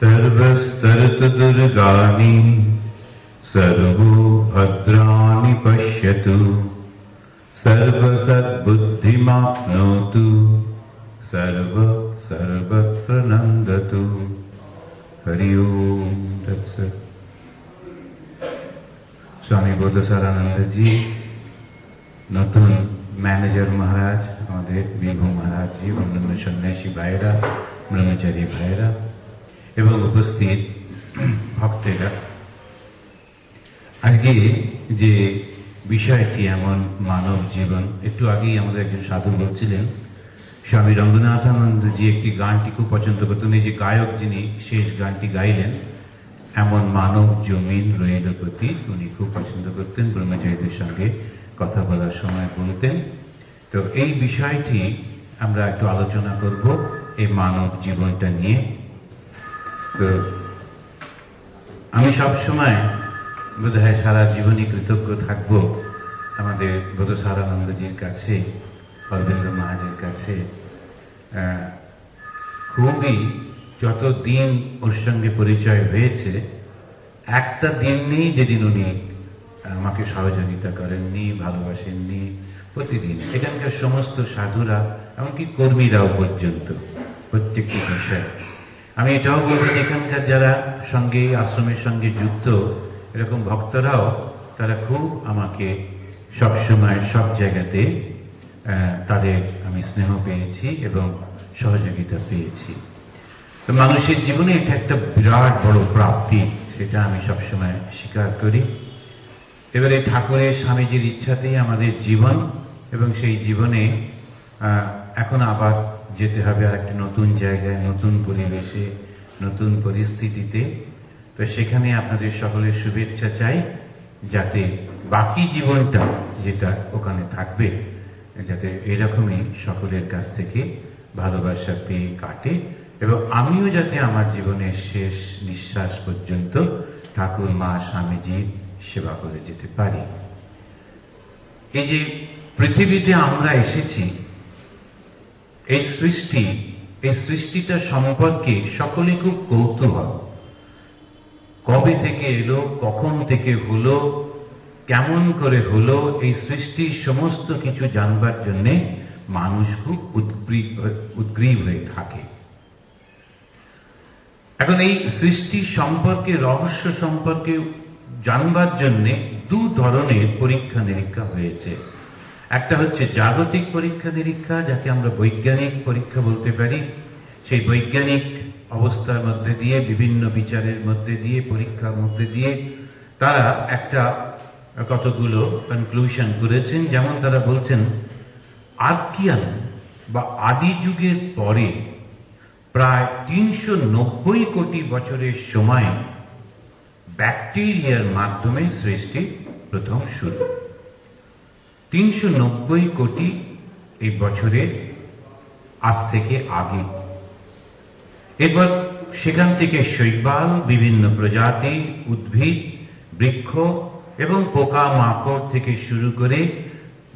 सर्वस्तरतुदुर्गानि servo भद्राणि पश्यतु सर्वसद्बुद्धिमाप्नोतु सर्वत्र नन्दतु। हरि ओम तत्सत्। स्वामी बोधसारानंद जी नतून मैनेजर महाराज আমাদের বিভু মহারাজ জি অন্যান্য সন্ন্যাসী ভাইরা ব্রহ্মচারী ভাইরা এবং উপস্থিত ভক্তেরা, আজকে যে বিষয়টি এমন মানব জীবন, একটু আগেই আমাদের একজন সাধু বলছিলেন স্বামী রঙ্গনাথানন্দজি একটি গানটি খুব পছন্দ করতেন, এই যে গায়ক যিনি শেষ গানটি গাইলেন এমন মানব জমিন রইল প্রতি, উনি খুব পছন্দ করতেন, ব্রহ্মচারীদের সঙ্গে কথা বলার সময় বলতেন। তো এই বিষয়টি আমরা একটু আলোচনা করব এই মানব জীবনটা নিয়ে। তো আমি সবসময় বোধহয় সারা জীবনই কৃতজ্ঞ থাকব আমাদের বোধসারানন্দজির কাছে, অরবিন্দ মহারাজের কাছে। খুবই যত দিন ওর সঙ্গে পরিচয় হয়েছে, একটা দিন নেই যেদিন উনি আমাকে সহযোগিতা করেননি, ভালোবাসেননি। প্রতিদিন এখানকার সমস্ত সাধুরা এমনকি কর্মীরাও পর্যন্ত প্রত্যেকটি বিষয়। আমি এটাও বলবো এখানকার যারা সঙ্গে আশ্রমের সঙ্গে যুক্ত এরকম ভক্তরাও তারা খুব আমাকে সবসময় সব জায়গাতে তাদের আমি স্নেহ পেয়েছি এবং সহযোগিতা পেয়েছি। তো মানুষের জীবনে এটা একটা বিরাট বড় প্রাপ্তি, সেটা আমি সবসময় স্বীকার করি। এবারে ঠাকুরের স্বামীজির ইচ্ছাতেই আমাদের জীবন, এবং সেই জীবনে এখন আবার যেতে হবে আর একটা নতুন জায়গায়, নতুন পরিবেশে, নতুন পরিস্থিতিতে। তো সেখানে আপনাদের সকলের শুভেচ্ছা চাই, যাতে বাকি জীবনটা যেটা ওখানে থাকবে যাতে এরকমই সকলের কাছ থেকে ভালোবাসা পেয়ে কাটে, এবং আমিও যাতে আমার জীবনের শেষ নিঃশ্বাস পর্যন্ত ঠাকুর মা স্বামীজির সেবা করে যেতে পারি। এই যে পৃথিবীতে আমরা এসেছি, এই সৃষ্টিটা সম্পর্কে সকলে খুব কৌতূহল। কবে থেকে এলো, কখন থেকে হলো, কেমন করে হলো, এই সৃষ্টির সমস্ত কিছু জানবার জন্য মানুষ খুব উদ্গ্রীব হয়ে থাকে। এখন এই সৃষ্টি সম্পর্কে, রহস্য সম্পর্কে জানবার জন্য দু ধরনের পরীক্ষা নিরীক্ষা হয়েছে। একটা হচ্ছে জাগতিক পরীক্ষা নিরীক্ষা, যাকে আমরা বৈজ্ঞানিক পরীক্ষা বলতে পারি। সেই বৈজ্ঞানিক অবস্থার মধ্যে দিয়ে, বিভিন্ন বিচারের মধ্যে দিয়ে, পরীক্ষার মধ্যে দিয়ে তারা একটা কতগুলো কনক্লুশন করেছেন। যেমন তারা বলছেন আর্কিয়ান বা আদি যুগের পরে প্রায় ৩৯০ কোটি বছরের সময় ব্যাকটেরিয়ার মাধ্যমে সৃষ্টি প্রথম শুরু। ৩৯০ কোটি এই বছরে আজ থেকে আগে। এরপর সেখান থেকে শৈবাল, বিভিন্ন প্রজাতি উদ্ভিদ, বৃক্ষ এবং পোকা মাকড় থেকে শুরু করে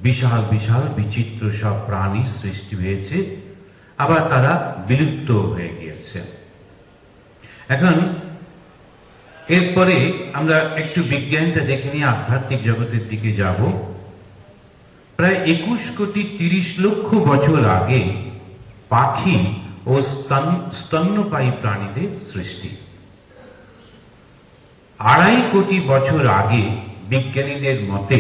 বিশাল বিশাল বিচিত্র সব প্রাণীর সৃষ্টি হয়েছে, আবার তারা বিলুপ্ত হয়ে গিয়েছে। এখন এরপরে আমরা একটু বিজ্ঞানটা দেখে নিয়ে আধ্যাত্মিক জগতের দিকে যাব। প্রায় ২১ কোটি ৩০ লক্ষ বছর আগে পাখি ও স্তন্যপায়ী প্রাণীদের সৃষ্টি। ২.৫ কোটি বছর আগে বিজ্ঞানীদের মতে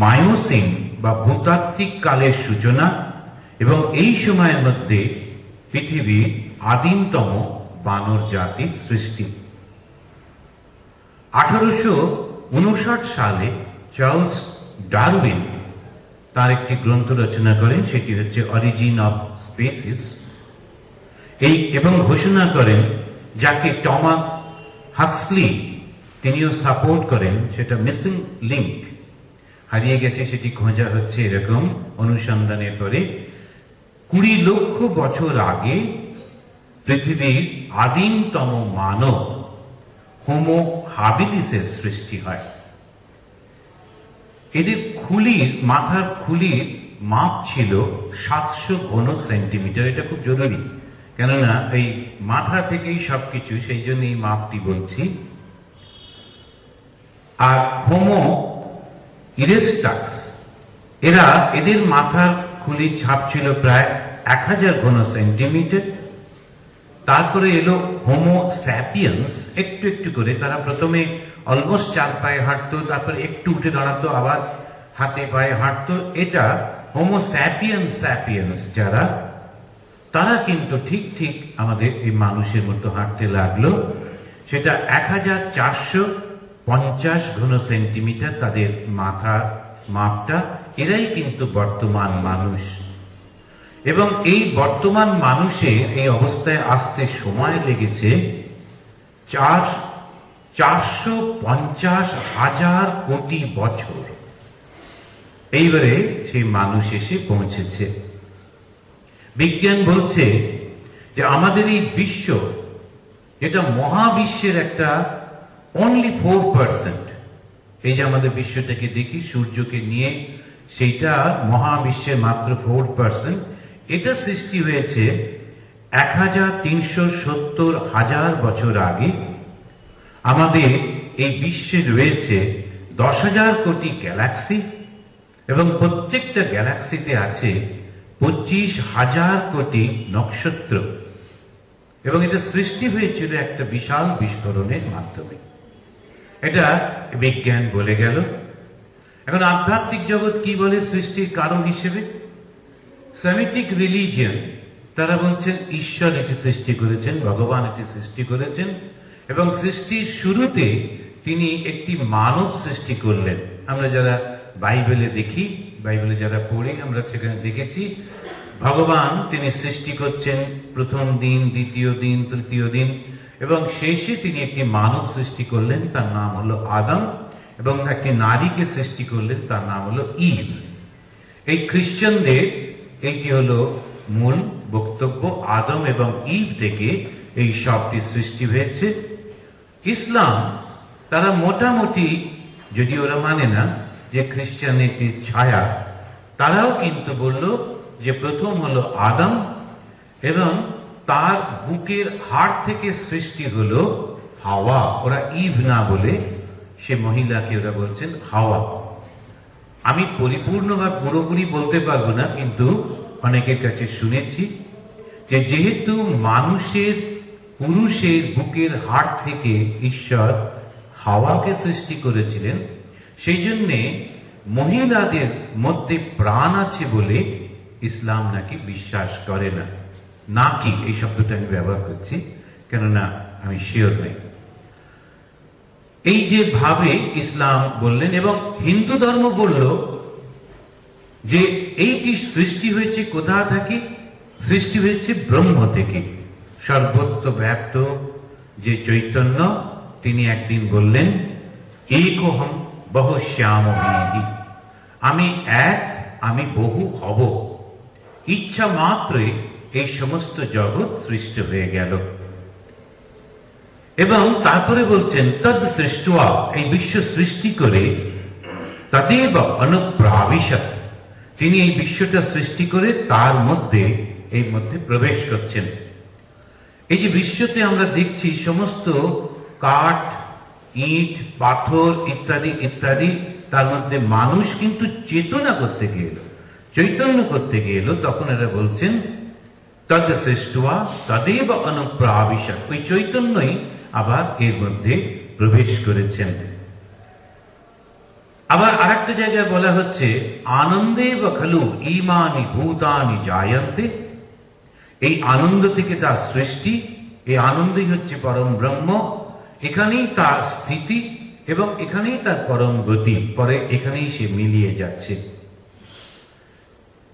মায়োসিন বা ভূতাত্ত্বিক কালের সূচনা, এবং এই সময়ের মধ্যে পৃথিবীর আদিমতম বানর জাতির সৃষ্টি। ১৮৫৯ সালে চার্লস ডারউইন তার একটি গ্রন্থ রচনা করেন, সেটি হচ্ছে অরিজিন অফ স্পেসিস, এবং ঘোষণা করেন, যাকে টমাস হাক্সলি তিনিও সাপোর্ট করেন, সেটা মিসিং লিঙ্ক, হারিয়ে গেছে, সেটি খোঁজা হচ্ছে। এরকম অনুসন্ধানের পরে ২০ লক্ষ বছর আগে পৃথিবীর আদিমতম মানব হোমো হাবিলিসের সৃষ্টি হয়। এদের মাথার খুলির মাপ ছিল ৭০০ ঘন সেন্টিমিটার। এটা খুব জরুরি, কেননা এই মাথা থেকেই সবকিছু, সেই জন্য এই মাপটি বলছি। আর হোমো ইরেস্টাক্স, এদের মাথার খুলির ছাপ ছিল প্রায় 1000 ঘন সেন্টিমিটার। তারপরে এলো হোমো স্যাপিয়েন্স, একটু একটু করে তারা প্রথমে অলমোস্ট 4 পায়ে হাঁটতো, তারপরে একটু উঠে দাঁড়াতো, আবার হাতে পায়ে হাঁটতো। এটা হোমো স্যাপিয়েন্স যারা, তারা কিন্তু ঠিক ঠিক আমাদের এই মানুষের মতো হাঁটতে লাগলো। সেটা 1450 ঘন সেন্টিমিটার তাদের মাথার মাপটা। এরাই কিন্তু বর্তমান মানুষ। এবং এই বর্তমান মানুষের এই অবস্থায় আসতে সময় লেগেছে 450,000 কোটি বছর। এইবারে সেই মানুষ এসে পৌঁছেছে। বিজ্ঞান বলছে যে আমাদের এই বিশ্ব, যেটা মহাবিশ্বের একটা অনলি 4%, এই যে আমাদের বিশ্বটাকে দেখি সূর্যকে নিয়ে, সেইটা মহাবিশ্বের মাত্র 4%। এটা সৃষ্টি হয়েছে 1370,000 বছর আগে। আমাদের এই বিশ্বে রয়েছে 10,000 কোটি গ্যালাক্সি, এবং প্রত্যেকটা গ্যালাক্সিতে আছে 25,000 কোটি নক্ষত্র। এবং এটা সৃষ্টি হয়েছিল একটা বিশাল বিস্ফোরণের মাধ্যমে। এটা বিজ্ঞান বলে গেল। এখন আধ্যাত্মিক জগৎ কি বলে সৃষ্টির কারণ হিসেবে? সেমিটিক রিলিজিয়ন, তারা বলছেন ঈশ্বর এটি সৃষ্টি করেছেন, ভগবান এটি সৃষ্টি করেছেন, এবং সৃষ্টির শুরুতে তিনি একটি মানব সৃষ্টি করলেন। আমরা যারা বাইবেলে দেখি, বাইবেলে যারা পড়ি, আমরা সেখানে দেখেছি ভগবান তিনি সৃষ্টি করছেন প্রথম দিন, দ্বিতীয় দিন, তৃতীয় দিন, এবং শেষে তিনি একটি মানব সৃষ্টি করলেন, তার নাম হলো আদম, এবং একটি নারীকে সৃষ্টি করলেন, তার নাম হলো ইভ। এই খ্রিস্টানদের এইটি হলো মূল বক্তব্য, আদম এবং ইভ থেকে এই সবটি সৃষ্টি হয়েছে। ইসলাম তারা মোটামুটি, যদি ওরা মানে না যে খ্রিস্টানিটির ছায়া, তারাও কিন্তু বলল যে প্রথম হলো আদম, এবং তার বুকের হাড় থেকে সৃষ্টি হলো হাওয়া। ওরা ইভ না বলে সে মহিলাকে ওরা বলছেন হাওয়া। আমি পরিপূর্ণ বা পুরোপুরি বলতে পারবো না, কিন্তু অনেকের কাছে শুনেছি যে যেহেতু মানুষের, পুরুষের বুকের হাড় থেকে ঈশ্বর হাওয়াকে সৃষ্টি করেছিলেন, সেই জন্যে মহিলাদের মধ্যে প্রাণ আছে বলে ইসলাম নাকি বিশ্বাস করে না। নাকি এই শব্দটা আমি ব্যবহার করছি, কেননা আমি শিওর নেই। এই যে ভাবে ইসলাম বললেন, এবং হিন্দু ধর্ম বলল যে এইটি সৃষ্টি হয়েছে কোথা থেকে? সৃষ্টি হয়েছে ব্রহ্ম থেকে। সর্বত্র ব্যাপ্ত যে চৈতন্য, তিনি একদিন বললেন একোহম বহুশ্যামহি, আমি এক, আমি বহু হব। ইচ্ছা মাত্রই এই সমস্ত জগৎ সৃষ্টি হয়ে গেল। এবং তারপরে বলছেন তদ সৃষ্টা, এই বিশ্ব সৃষ্টি করে তদেব অনুপ্রাবিশত, তিনি এই বিশ্বটা সৃষ্টি করে তার মধ্যে, এই মধ্যে প্রবেশ করছেন। এই যে বিশ্বতে আমরা দেখছি সমস্ত কাঠ, ইট, পাথর ইত্যাদি ইত্যাদি, তার মধ্যে মানুষ কিন্তু চেতনা করতে গিয়ে এলো, চৈতন্য করতে গিয়ে এলো, তখন এরা বলছেন তদ সৃষ্টা তদেব অনুপ্রাবিশত, ওই চৈতন্যই আবার এর মধ্যে প্রবেশ করেছেন। আবার আরেকটা জায়গায় বলা হচ্ছে আনন্দেব খলু ইমানি ভূতানি জায়ন্তে, এই আনন্দ থেকে তার সৃষ্টি, এই আনন্দই হচ্ছে পরম ব্রহ্ম, এখানেই তার স্থিতি এবং এখানেই তার পরম গতি, পরে এখানেই সে মিলিয়ে যাচ্ছে।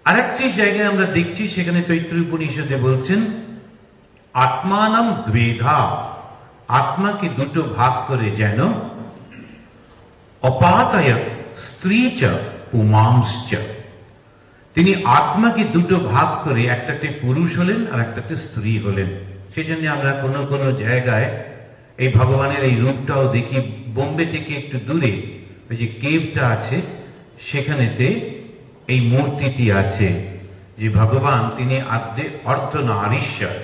আরেকটি জায়গায় আমরা দেখছি, সেখানে তৈত্রীয় উপনিষদে বলছেন আত্মানাম দ্বেধা, আত্মাকে দুটো ভাগ করে যেন অপাতয় স্ত্রী চ পুমাংশ্চ, তিনি আত্মাকে দুটো ভাগ করে একটাতে পুরুষ হলেন আর একটাতে স্ত্রী হলেন। সেজন্য আমরা কোনো কোনো জায়গায় এই ভগবানের এই রূপটাও দেখি। বোম্বে থেকে একটু দূরে ওই যে কেভটা আছে, সেখানেতে এই মূর্তিটি আছে যে ভগবান তিনি আদ্যে অর্ধনারীশ্বর,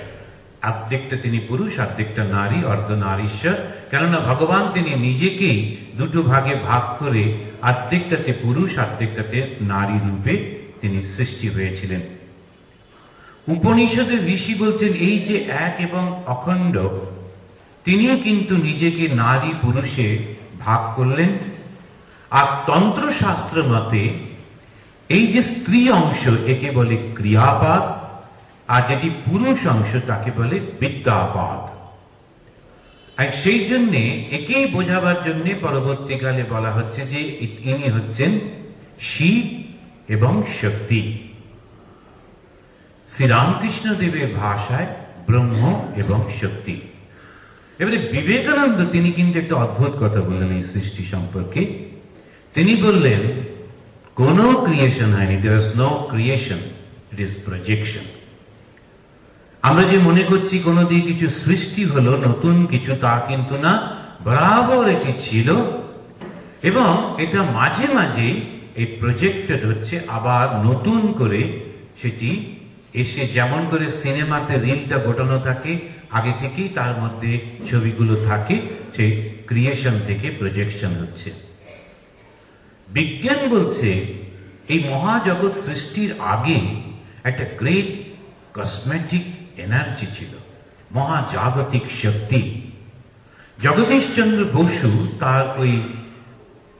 অর্ধেকটা তিনি পুরুষ, অর্ধেকটা নারী, অর্ধনারীশ্বর। কেননা ভগবান তিনি নিজেকেই দুটো ভাগে ভাগ করে অর্ধেকটাতে পুরুষ, অর্ধেকটাতে নারী রূপে তিনি সৃষ্টি হয়েছিলেন। উপনিষদের ঋষি বলছেন এই যে এক এবং অখণ্ড, তিনি কিন্তু নিজেকে নারী পুরুষে ভাগ করলেন। আর তন্ত্রশাস্ত্র মতে এই যে স্ত্রী অংশ একে বলে ক্রিয়াপাদ, আর যেটি পুরুষ অংশ তাকে বলে বিদ্যাপাদ। আর সেই জন্যে একেই বোঝাবার জন্য পরবর্তীকালে বলা হচ্ছে যে ইনি হচ্ছেন শিব এবং শক্তি। শ্রীরামকৃষ্ণ দেবের ভাষায় ব্রহ্ম এবং শক্তি। এবারে বিবেকানন্দ তিনি কিন্তু একটা অদ্ভুত কথা বললেন এই সৃষ্টি সম্পর্কে। তিনি বললেন কোন ক্রিয়েশন হয়নি, there is no creation, it is projection. আমরা যে মনে করছি কোন দিয়ে কিছু সৃষ্টি হলো নতুন কিছু, তা কিন্তু না, বরাবর এটি ছিল এবং এটা মাঝে মাঝে এই প্রজেক্টেড হচ্ছে, আবার নতুন করে সেটি এসে, যেমন করে সিনেমাতে রিলটা গোটানো থাকে আগে থেকেই, তার মধ্যে ছবিগুলো থাকে, সেই ক্রিয়েশন থেকে প্রজেকশন হচ্ছে। বিজ্ঞান বলছে এই মহাজগৎ সৃষ্টির আগে একটা গ্রেট কসমেটিক এনার্জি ছিল, মহাজাগতিক শক্তি। জগদীশচন্দ্র বসু তার ওই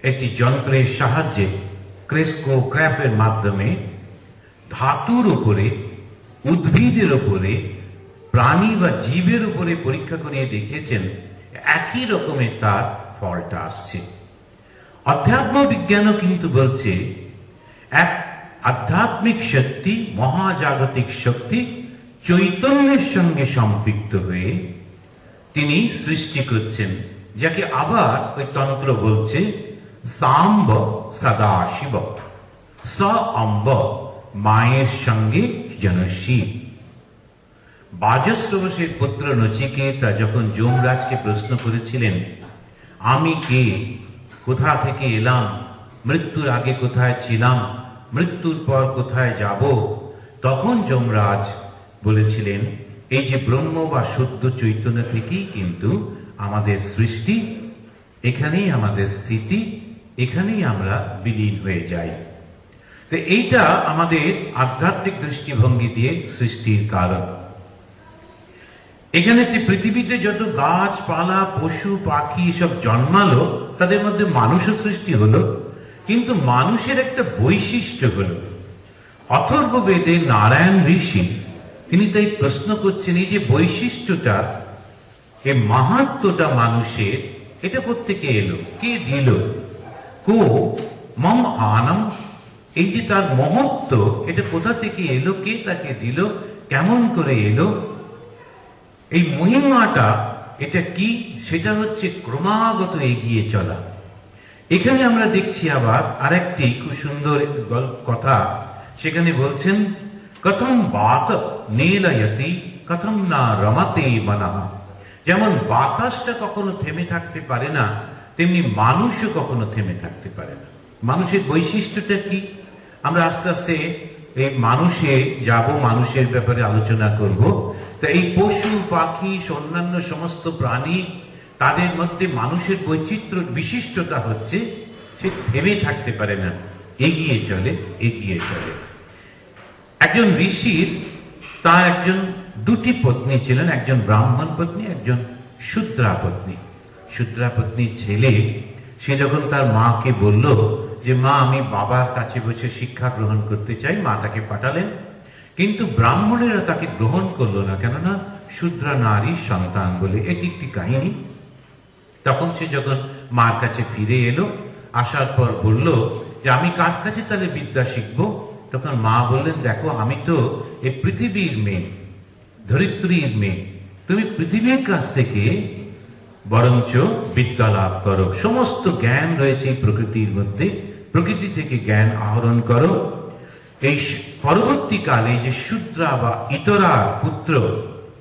একটি যন্ত্রের সাহায্যে ক্রেস্কোগ্রাফের মাধ্যমে ধাতুর উপরে, উদ্ভিদের উপরে, প্রাণী বা জীবের উপরে পরীক্ষা করিয়ে দেখিয়েছেন একই রকমের তার ফলটা আসছে। অধ্যাত্ম বিজ্ঞানও কিন্তু বলছে এক আধ্যাত্মিক শক্তি, মহাজাগতিক শক্তি চৈতন্যের সঙ্গে সম্পৃক্ত হয়ে তিনি সৃষ্টি করছেন, যাকে আবার ওই তন্ত্র বলছে সাম্ব সদাশিব স অম্ব, মায়ের সঙ্গে যেন শিব। বাজশ্রবসের পুত্র নচিকেতা যখন যমরাজকে প্রশ্ন করেছিলেন আমি কে, কোথা থেকে এলাম, মৃত্যুর আগে কোথায় ছিলাম, মৃত্যুর পর কোথায় যাব, তখন যমরাজ বলেছিলেন এই যে ব্রহ্ম বা শুদ্ধ চৈতন্য থেকেই কিন্তু আমাদের সৃষ্টি, এখানেই আমাদের স্থিতি, এখানেই আমরা বিলীন হয়ে যাই। তো এইটা আমাদের আধ্যাত্মিক দৃষ্টিভঙ্গি দিয়ে সৃষ্টির কারণ। এখানে পৃথিবীতে যত গাছপালা, পশু পাখি সব জন্মালো, তাদের মধ্যে মানুষও সৃষ্টি হলো, কিন্তু মানুষের একটা বৈশিষ্ট্য হলো। অথর্ববেদে নারায়ণ ঋষি তিনি তাই প্রশ্ন করছেন এই যে বৈশিষ্ট্যটা, এই মাহাত্ম্যটা মানুষের, এটা কোত্থেকে এলো, কে দিল, কো মম আনম, এই যে তার মহত্ব, এটা কোথা থেকে এলো, কে তাকে দিল, কেমন করে এলো, এই মহিমাটা এটা কি, সেটা হচ্ছে ক্রমাগত এগিয়ে চলা। এখানে আমরা দেখছি আবার আরেকটি খুব সুন্দর কথা, সেখানে বলছেন কথম বাত নীলয়তি কথম না রমাতে বনঃ। যেমন বাতাসটা কখনো থেমে থাকতে পারে না, তেমনি মানুষও কখনো থেমে থাকতে পারে না। মানুষের বৈশিষ্ট্যটা কি, আমরা আস্তে আস্তে এই মানুষে যাব, মানুষের ব্যাপারে আলোচনা করব। তা এই পশু পাখি অন্যান্য সমস্ত প্রাণী, তাদের মধ্যে মানুষের বৈচিত্র্য বিশিষ্টতা হচ্ছে সে থেমে থাকতে পারে না, এগিয়ে চলে, এগিয়ে চলে। একজন ঋষির তার একজন দুটি পত্নী ছিলেন, একজন ব্রাহ্মণ পত্নী, একজন শূদ্রা পত্নী। শূদ্রা পত্নীর ছেলে সে যখন তার মাকে বলল যে মা আমি বাবার কাছে বসে শিক্ষা গ্রহণ করতে চাই, মা তাকে পাঠালেন, কিন্তু ব্রাহ্মণেরা তাকে গ্রহণ করলো না, কেননা শূদ্রা নারীর সন্তান বলে। এটি একটি কাহিনী। তখন সে যখন মার কাছে ফিরে এলো, আসার পর বলল যে আমি কার কাছে তাহলে বিদ্যা শিখবো। তখন মা বললেন দেখো আমি তো এই পৃথিবীর মেয়ে, ধরিত্রীর মেয়ে, তুমি পৃথিবীর কাছ থেকে বরঞ্চ বিদ্যা লাভ করো, সমস্ত জ্ঞান রয়েছে এই প্রকৃতির মধ্যে, প্রকৃতি থেকে জ্ঞান আহরণ করো। এই পরবর্তীকালে যে শূদ্রা বা ইতরার পুত্র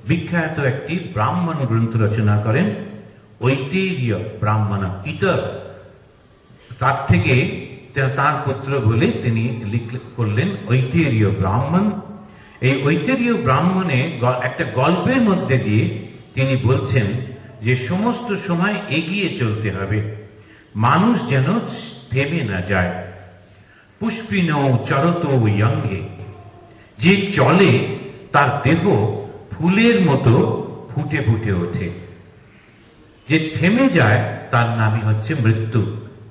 বিখ্যাত একটি ব্রাহ্মণ গ্রন্থ রচনা করেন, ঐতেরীয় ব্রাহ্মণ ইতর, তার থেকে তার পুত্র বলে তিনি করলেন ঐতেরীয় ব্রাহ্মণ। এই ঐতরীয় ব্রাহ্মণে একটা গল্পের মধ্যে দিয়ে তিনি বলছেন যে সমস্ত সময় এগিয়ে চলতে হবে, মানুষ যেন থেমে না যায়। পুষ্পিনৌ চরত ইয়ঙ্গে, যে চলে তার দেহ ফুলের মতো ফুটে ফুটে ওঠে। যে থেমে যায় তার নামই হচ্ছে মৃত্যু।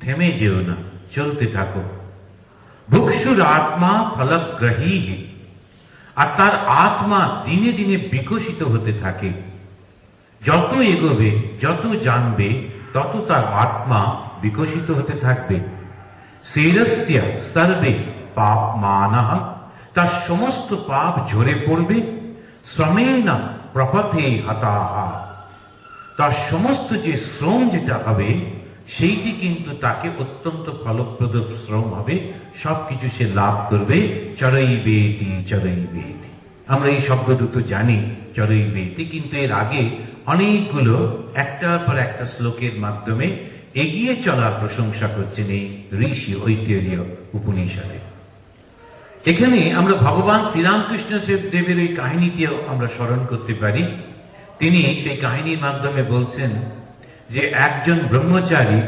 থেমে যেও না, চলতে থাকো। ভুক্ষুর আত্মা ফলগ্রহী, আর তার আত্মা দিনে দিনে বিকশিত হতে থাকে। যত এগোবে, যত জানবে, তত তার আত্মা বিকশিত হতে থাকবে। শীরস্য সর্বে পাপ মানঃ, তার সমস্ত পাপ ঝরে পড়বে। শ্রমেণ প্রপথে হতাঃ, তার সমস্ত যে শ্রম যেটা হবে সেইটি কিন্তু তাকে অত্যন্ত ফলপ্রদ শ্রম হবে, সবকিছু সে লাভ করবে। চরৈবেতি চরৈবেতি, আমরা এই শব্দ দুটো জানি, চরৈবেতি, কিন্তু এর আগে অনেকগুলো একটার পর একটা শ্লোকের মাধ্যমে এগিয়ে চলার প্রশংসা করছেন এই ঋষি ঐতরেয় উপনিষদে। এখানে আমরা ভগবান শ্রীরামকৃষ্ণ দেবের এই কাহিনীটিও আমরা স্মরণ করতে পারি। তিনি সেই কাহিনীর মাধ্যমে বলছেন যে একজন ব্রহ্মচারী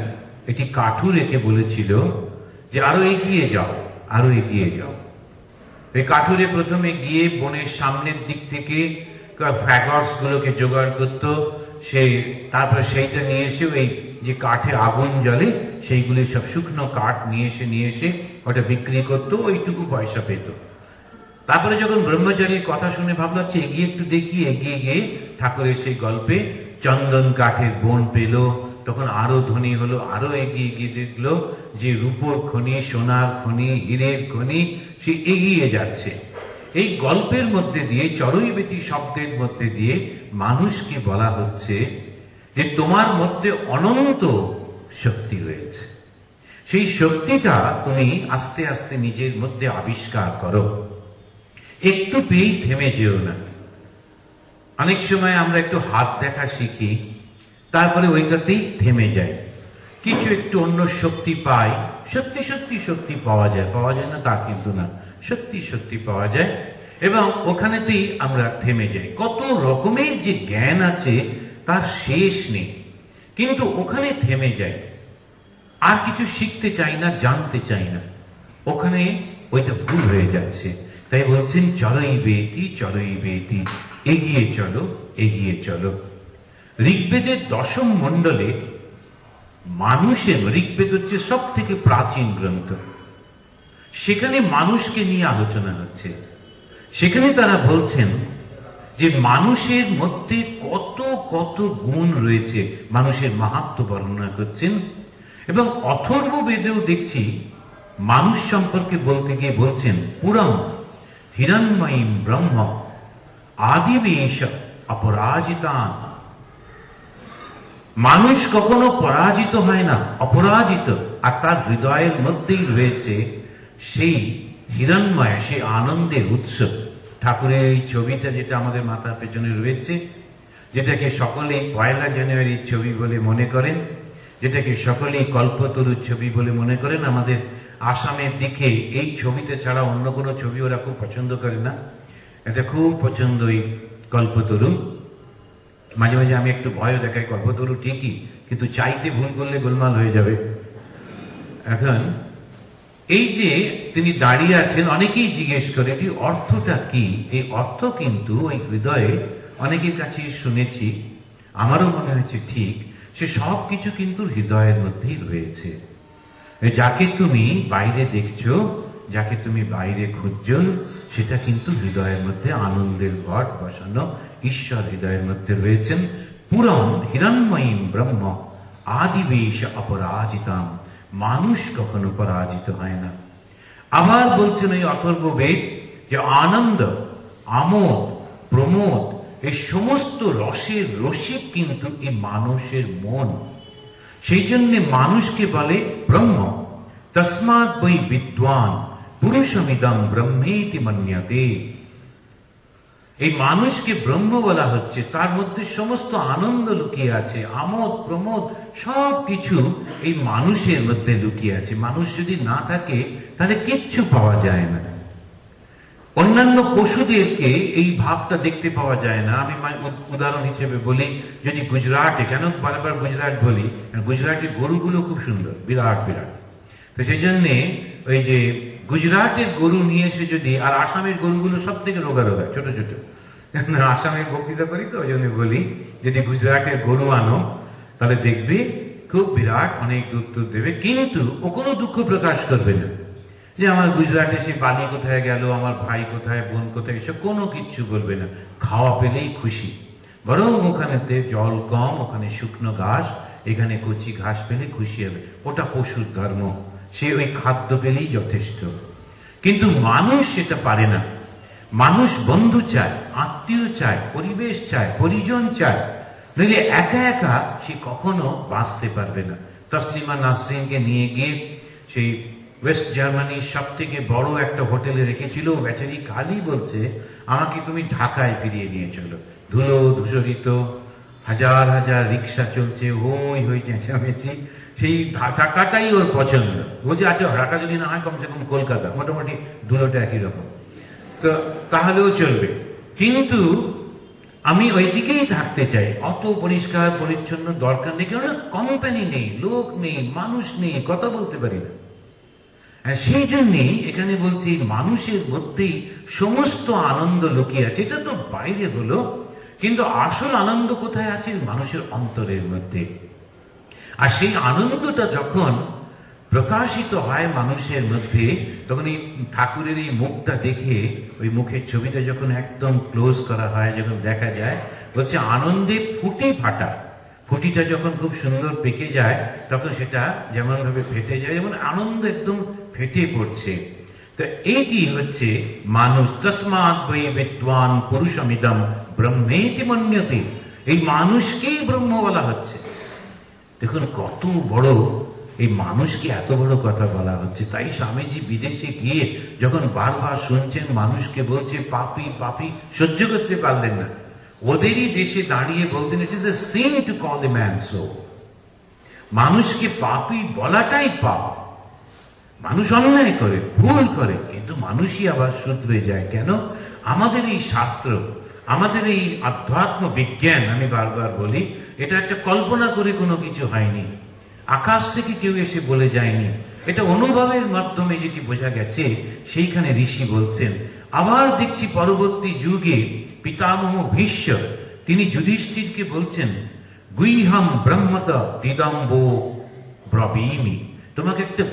একটি কাঠু রেখে বলেছিল যে আরো এগিয়ে যাও, আরো এগিয়ে যাও। এই কাঠুরে প্রথমে গিয়ে বনের সামনের দিক থেকে ফ্যাগটস গুলোকে জোগাড় করত, তারপরে সেইটা নিয়ে এসে ওই যে কাঠে আগুন জ্বলে সেইগুলি সব শুকনো কাঠ নিয়ে এসে ওটা বিক্রি করতো, ওইটুকু পয়সা পেত। তারপরে যখন ব্রহ্মচারীর কথা শুনে ভাবলো আচ্ছা এগিয়ে একটু দেখি, এগিয়ে গিয়ে ঠাকুরের সেই গল্পে চন্দন কাঠের বন পেল, তখন আরো ধনী হলো, আরো এগিয়ে গিয়ে দেখলো যে রূপোর খনি, সোনার খনি, হীরের খনি, সে এগিয়ে যাচ্ছে। এই গল্পের মধ্যে দিয়ে, চরৈবেতি শব্দের মধ্যে দিয়ে মানুষকে বলা হচ্ছে যে তোমার মধ্যে অনন্ত শক্তি রয়েছে, সেই শক্তিটা তুমি আস্তে আস্তে নিজের মধ্যে আবিষ্কার করো। একটু পেয়েই থেমে যেও না। অনেক সময় আমরা একটু হাত দেখা শিখি, তারপরে ওইটাতেই থেমে যাই। কিছু একটু অন্য শক্তি পাই, সত্যি সত্যি শক্তি পাওয়া যায় না তা কিন্তু না, সত্যি সত্যি পাওয়া যায়, এবং ওখানেতেই আমরা থেমে যাই। কত রকমের যে জ্ঞান আছে তার শেষ নেই, কিন্তু ওখানে থেমে যাই, আর কিছু শিখতে চাই না, জানতে চাই না, ওখানে ওইটা ভুল হয়ে যাচ্ছে। তাই বলছেন চরৈবেতি চরৈবেতি, এগিয়ে চলো, এগিয়ে চলো। ঋগ্বেদের 10ম মণ্ডলে মানুষের, ঋগ্বেদ হচ্ছে সব থেকে প্রাচীন গ্রন্থ, সেখানে মানুষকে নিয়ে আলোচনা হচ্ছে। সেখানে তারা বলছেন যে মানুষের মধ্যে কত কত গুণ রয়েছে, মানুষের মাহাত্ম্য বর্ণনা করছেন। এবং অথর্ব বেদেও দেখছি মানুষ সম্পর্কে বলতে গিয়ে বলছেন পুরম হিরণ্ময়ীম ব্রহ্ম আদিবেশ অপরাজিতান। মানুষ কখনো পরাজিত হয় না, অপরাজিত, আর তার হৃদয়ের মধ্যেই রয়েছে সেই হিরণ্ময়, সেই আনন্দের উৎস। ঠাকুরের এই ছবিটা যেটা আমাদের মাথার পেছনে রয়েছে, যেটাকে সকলেই 1 জানুয়ারির ছবি বলে মনে করেন, যেটাকে সকলেই কল্পতরুর ছবি বলে মনে করেন। আমাদের আসামের দিকে এই ছবিটা ছাড়া অন্য কোনো ছবি ওরা খুব পছন্দ করে না, এটা খুব পছন্দ এই কল্পতরু। মাঝে মাঝে আমি একটু ভয়ও দেখাই, কল্পতরু ঠিকই, কিন্তু চাইতে ভুল করলে গোলমাল হয়ে যাবে। এখন এই যে তিনি দাঁড়িয়ে আছেন, অনেকেই জিজ্ঞেস করে এটির অর্থটা কি। এই অর্থ কিন্তু ওই হৃদয়ে অনেকের কাছে শুনেছি, আমারও মনে হয়েছে ঠিক, সে সব কিছু কিন্তু হৃদয়ের মধ্যেই রয়েছে। যাকে তুমি বাইরে দেখছো, যাকে তুমি বাইরে খুঁজছো, সেটা কিন্তু হৃদয়ের মধ্যে আনন্দের ঘট বসানো ঈশ্বর হৃদয়ের মধ্যে রয়েছেন। পুরম হিরণ্ময়ীম ব্রহ্ম আদিবেশ অপরাজিতাম, মানুষ কখনো পরাজিত হয় না। আবার বলছেন এই অথর্ব বেদ যে আনন্দ, আমোদ, প্রমোদ, এই সমস্ত রসের রসিক কিন্তু এই মানুষের মন। সেই জন্য মানুষকে বলে ব্রহ্ম। তস্মাৎ বৈ বিদ্বান পুরুষমিদং ব্রহ্মেতি মন্যতে। এই মানুষকে ব্রহ্ম বলা হচ্ছে, তার মধ্যে সমস্ত আনন্দ লুকিয়ে আছে, আমোদ প্রমোদ সব কিছু এই মানুষের মধ্যে লুকিয়ে আছে। মানুষ যদি না থাকে তাহলে কিচ্ছু পাওয়া যায় না। অন্যান্য পশুদেরকে এই ভাবটা দেখতে পাওয়া যায় না। আমি উদাহরণ হিসেবে বলি, যদি গুজরাটে, কেন বারবার গুজরাট বলি, গুজরাটের গরুগুলো খুব সুন্দর, বিরাট বিরাট। তো সেই জন্যে ওই যে গুজরাটের গরু নিয়ে এসে যদি, আর আসামের গরুগুলো সব থেকে রোগা রোগা ছোট ছোট, আসামে বক্তৃতা করি তো ওই জন্য বলি, যদি গুজরাটের গরু আনো তাহলে দেখবে খুব বিরাট, অনেক দুধ দেবে, কিন্তু ও কোনো দুঃখ প্রকাশ করবে না যে আমার গুজরাটে সে বালি কোথায় গেল, আমার ভাই কোথায়, বোন কোথায়, এসব কোনো কিচ্ছু বলবে না। খাওয়া পেলেই খুশি, বরং ওখানেতে জল কম, ওখানে শুকনো ঘাস, এখানে কচি ঘাস পেলে খুশি হবে। ওটা পশুর ধর্ম, সে ওই খাদ্য পেলেই যথেষ্ট। কিন্তু মানুষ সেটা পারে না। মানুষ বন্ধু চায়, আত্মীয় চায়, পরিবেশ চায়, পরিজন চায়, নইলে একা একা সে কখনো বাঁচতে পারবে না। তসলিমা নাসরিনকে নিয়ে গিয়ে সেই ওয়েস্ট জার্মানির সব থেকে বড় একটা হোটেলে রেখেছিল। বেচারি কালই বলছে, আমাকে তুমি ঢাকায় ফিরিয়ে নিয়ে চলো। ধুলো ধূসরিত, হাজার হাজার রিক্সা চলছে, হই হই চেঁচামেচি, সেই ঢাকাটাই ওর পছন্দ। বলছে আচ্ছা ঢাকা যদি না হয় কমসে কম কলকাতা, মোটামুটি ধুলোটা একই রকম, তো তাহলেও চলবে, কিন্তু আমি ওই দিকেই থাকতে চাই। অত পরিষ্কার পরিচ্ছন্ন দরকার নেই, কারণ কোম্পানি নেই, লোক নেই, মানুষ নেই, কথা বলতে পারি না। সেই জন্যই এখানে বলছি, মানুষের মধ্যেই সমস্ত আনন্দ লুকিয়ে আছে। এটা তো বাইরে হলো, কিন্তু আসল আনন্দ কোথায় আছে? মানুষের অন্তরের মধ্যে। আর সেই আনন্দটা যখন প্রকাশিত হয় মানুষের মধ্যে, তখন এই ঠাকুরের এই মুখটা দেখে, ওই মুখের ছবিটা যখন একদম ক্লোজ করা হয়, যখন দেখা যায়, বলছে আনন্দে ফুটে ফাটা। ফুটিটা যখন খুব সুন্দর পেকে যায়, তখন সেটা যেমন ভাবে ফেটে যায়, যেমন আনন্দ একদম ফেটে পড়ছে। তো এইটি হচ্ছে মানুষ। তস্মাৎ বৈ বিদ্বান পুরুষমিদম ব্রহ্মেতি মন্যতে। এই মানুষকেই ব্রহ্ম বলা হচ্ছে। দেখুন কত বড়, এই মানুষকে এত বড় কথা বলা হচ্ছে। তাই স্বামীজি বিদেশে গিয়ে যখন বারবার শুনছেন মানুষকে বলছে পাপী পাপী, সহ্য করতে পারলেন না। ওদেরই দেশে দাঁড়িয়ে বলতেন, it is a sin to call a man so. মানুষকে পাপী বলাটাই পাপ। মানুষ অন্যায় করে, ভুল করে, কিন্তু মানুষই আবার শুধরে যায়। কেন? আমাদের এই শাস্ত্র, আমাদের এই আধ্যাত্ম বিজ্ঞান, আমি বারবার বলি, এটা একটা কল্পনা করে কোনো কিছু হয়নি, আকাশ থেকে কেউ এসে বলে যায়নি, এটা অনুভবের মাধ্যমে যেটি বোঝা গেছে। সেইখানে ঋষি বলছেন। আবার দেখছি পরবর্তী যুগে পিতামহ ভীষ্ম, তিনি যুধিষ্ঠিরকে বলছেন, গুইহাম ব্রহ্মত দিদম্ব ব্রবীমি, তোমাকে একটা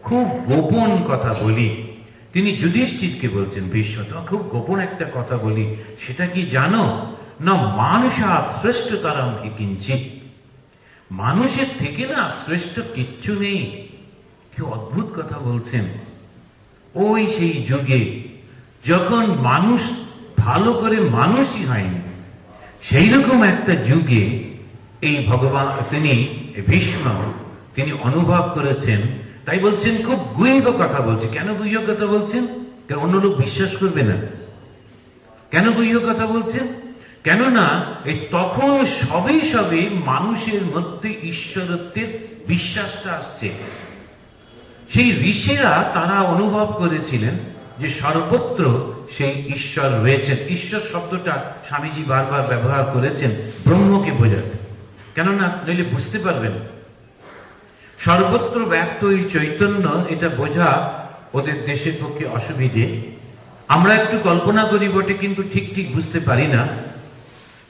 খুব গোপন কথা বলি। তিনি যুধিষ্ঠিরকে বলছেন, ভীষ্ম তোমাকে খুব গোপন একটা কথা বলি, সেটা কি জানো? না মানুষা শ্রেষ্ঠতরম কিঞ্চিৎ। মানুষের থেকে না শ্রেষ্ঠ কিচ্ছু নেই। কি অদ্ভুত কথা বলছেন। ওই সেই যুগে যখন মানুষ ভালো করে মানুষই হয়নি, সেই রকম একটা যুগে এই ভগবান, তিনি ভীষ্ম, তিনি অনুভব করেছেন। তাই বলছেন খুব গুহ্য কথা বলছে। কেন গুহ্য কথা বলছেন? কারণ অন্য লোক বিশ্বাস করবে না। কেন গুহ্য কথা বলছেন? কেননা এই তখন সবে সবে মানুষের মধ্যে ঈশ্বরত্বের বিশ্বাসটা আসছে। সেই ঋষিরা তারা অনুভব করেছিলেন যে সর্বত্র সেই ঈশ্বর রয়েছেন। ঈশ্বর শব্দটা স্বামীজি বারবার ব্যবহার করেছেন ব্রহ্মকে বোঝাতে, কেননা নইলে বুঝতে পারবেন। সর্বত্র ব্যক্ত এই চৈতন্য, এটা বোঝা ওদের দেশের পক্ষে অসুবিধে। আমরা একটু কল্পনা করি বটে, কিন্তু ঠিক ঠিক বুঝতে পারি না।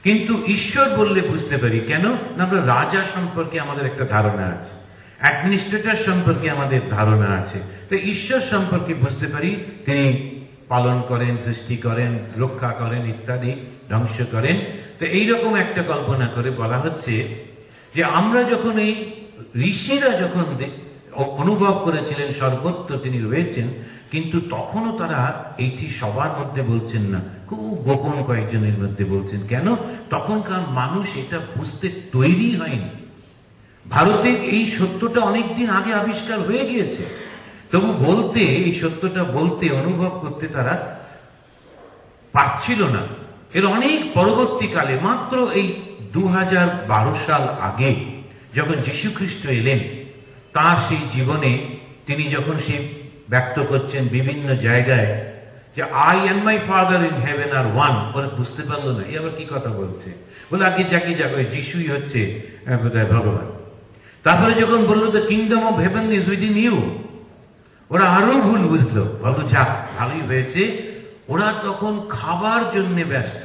কিন্তু ঈশ্বর বললে বুঝতে পারি। কেন না আমরা রাজা সম্পর্কে আমাদের একটা ধারণা আছে, অ্যাডমিনিস্ট্রেটর সম্পর্কে আমাদের ধারণা আছে। তো ঈশ্বর সম্পর্কে বুঝতে পারি, তিনি পালন করেন, সৃষ্টি করেন, রক্ষা করেন, ইত্যাদি ধ্বংস করেন। তো এইরকম একটা কল্পনা করে বলা হচ্ছে যে আমরা যখন এই ঋষিরা যখন অনুভব করেছিলেন সর্বত্র তিনি রয়েছেন, কিন্তু তখনও তারা এইটি সবার মধ্যে বলছেন না, খুব গোপন কয়েকজনের মধ্যে বলছেন। কেন? তখনকার মানুষ এটা বুঝতে তৈরি হয়নি। ভারতের এই সত্যটা অনেকদিন আগে আবিষ্কার হয়ে গিয়েছে, তবু বলতে, এই সত্যটা বলতে, অনুভব করতে তারা পারছিল না। এর অনেক পরবর্তীকালে, মাত্র এই 2012 সাল আগে যখন যীশু খ্রিস্ট এলেন, তার সেই জীবনে তিনি যখন সে ব্যক্ত করছেন বিভিন্ন জায়গায়, যে I and my father in heaven are one. ওরা বুঝতে পারলো না, এই আবার কি কথা বলছে, বলে আগে যাকে যাবে যিশুই হচ্ছে ভগবান। তারপরে যখন বললো the kingdom of heaven is within you, ওরা আরো ভুল বুঝলো, ভাবলো যাক ভালোই হয়েছে। ওরা তখন খাবার জন্য ব্যস্ত,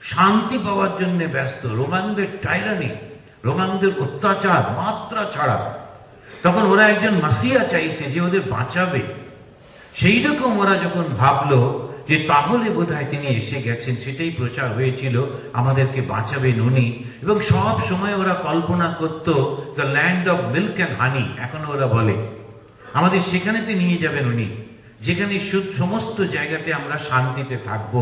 শান্তি পাওয়ার জন্য ব্যস্ত, রোমানদের টাইরানি, রোমানদের অত্যাচার মাত্রা ছাড়া। তখন ওরা একজন মাসিয়া চাইছে যে ওদের বাঁচাবে। সেই রকম ওরা যখন ভাবলো যে তাহলে বোধহয় তিনি এসে গেছেন, সেটাই প্রচার হয়েছিল, আমাদেরকে বাঁচাবেন উনি। এবং সব সময় ওরা কল্পনা করত the land of milk and honey, এখনো ওরা বলে আমাদের সেখানেতে নিয়ে যাবেন উনি, যেখানে সমস্ত জায়গাতে আমরা শান্তিতে থাকবো।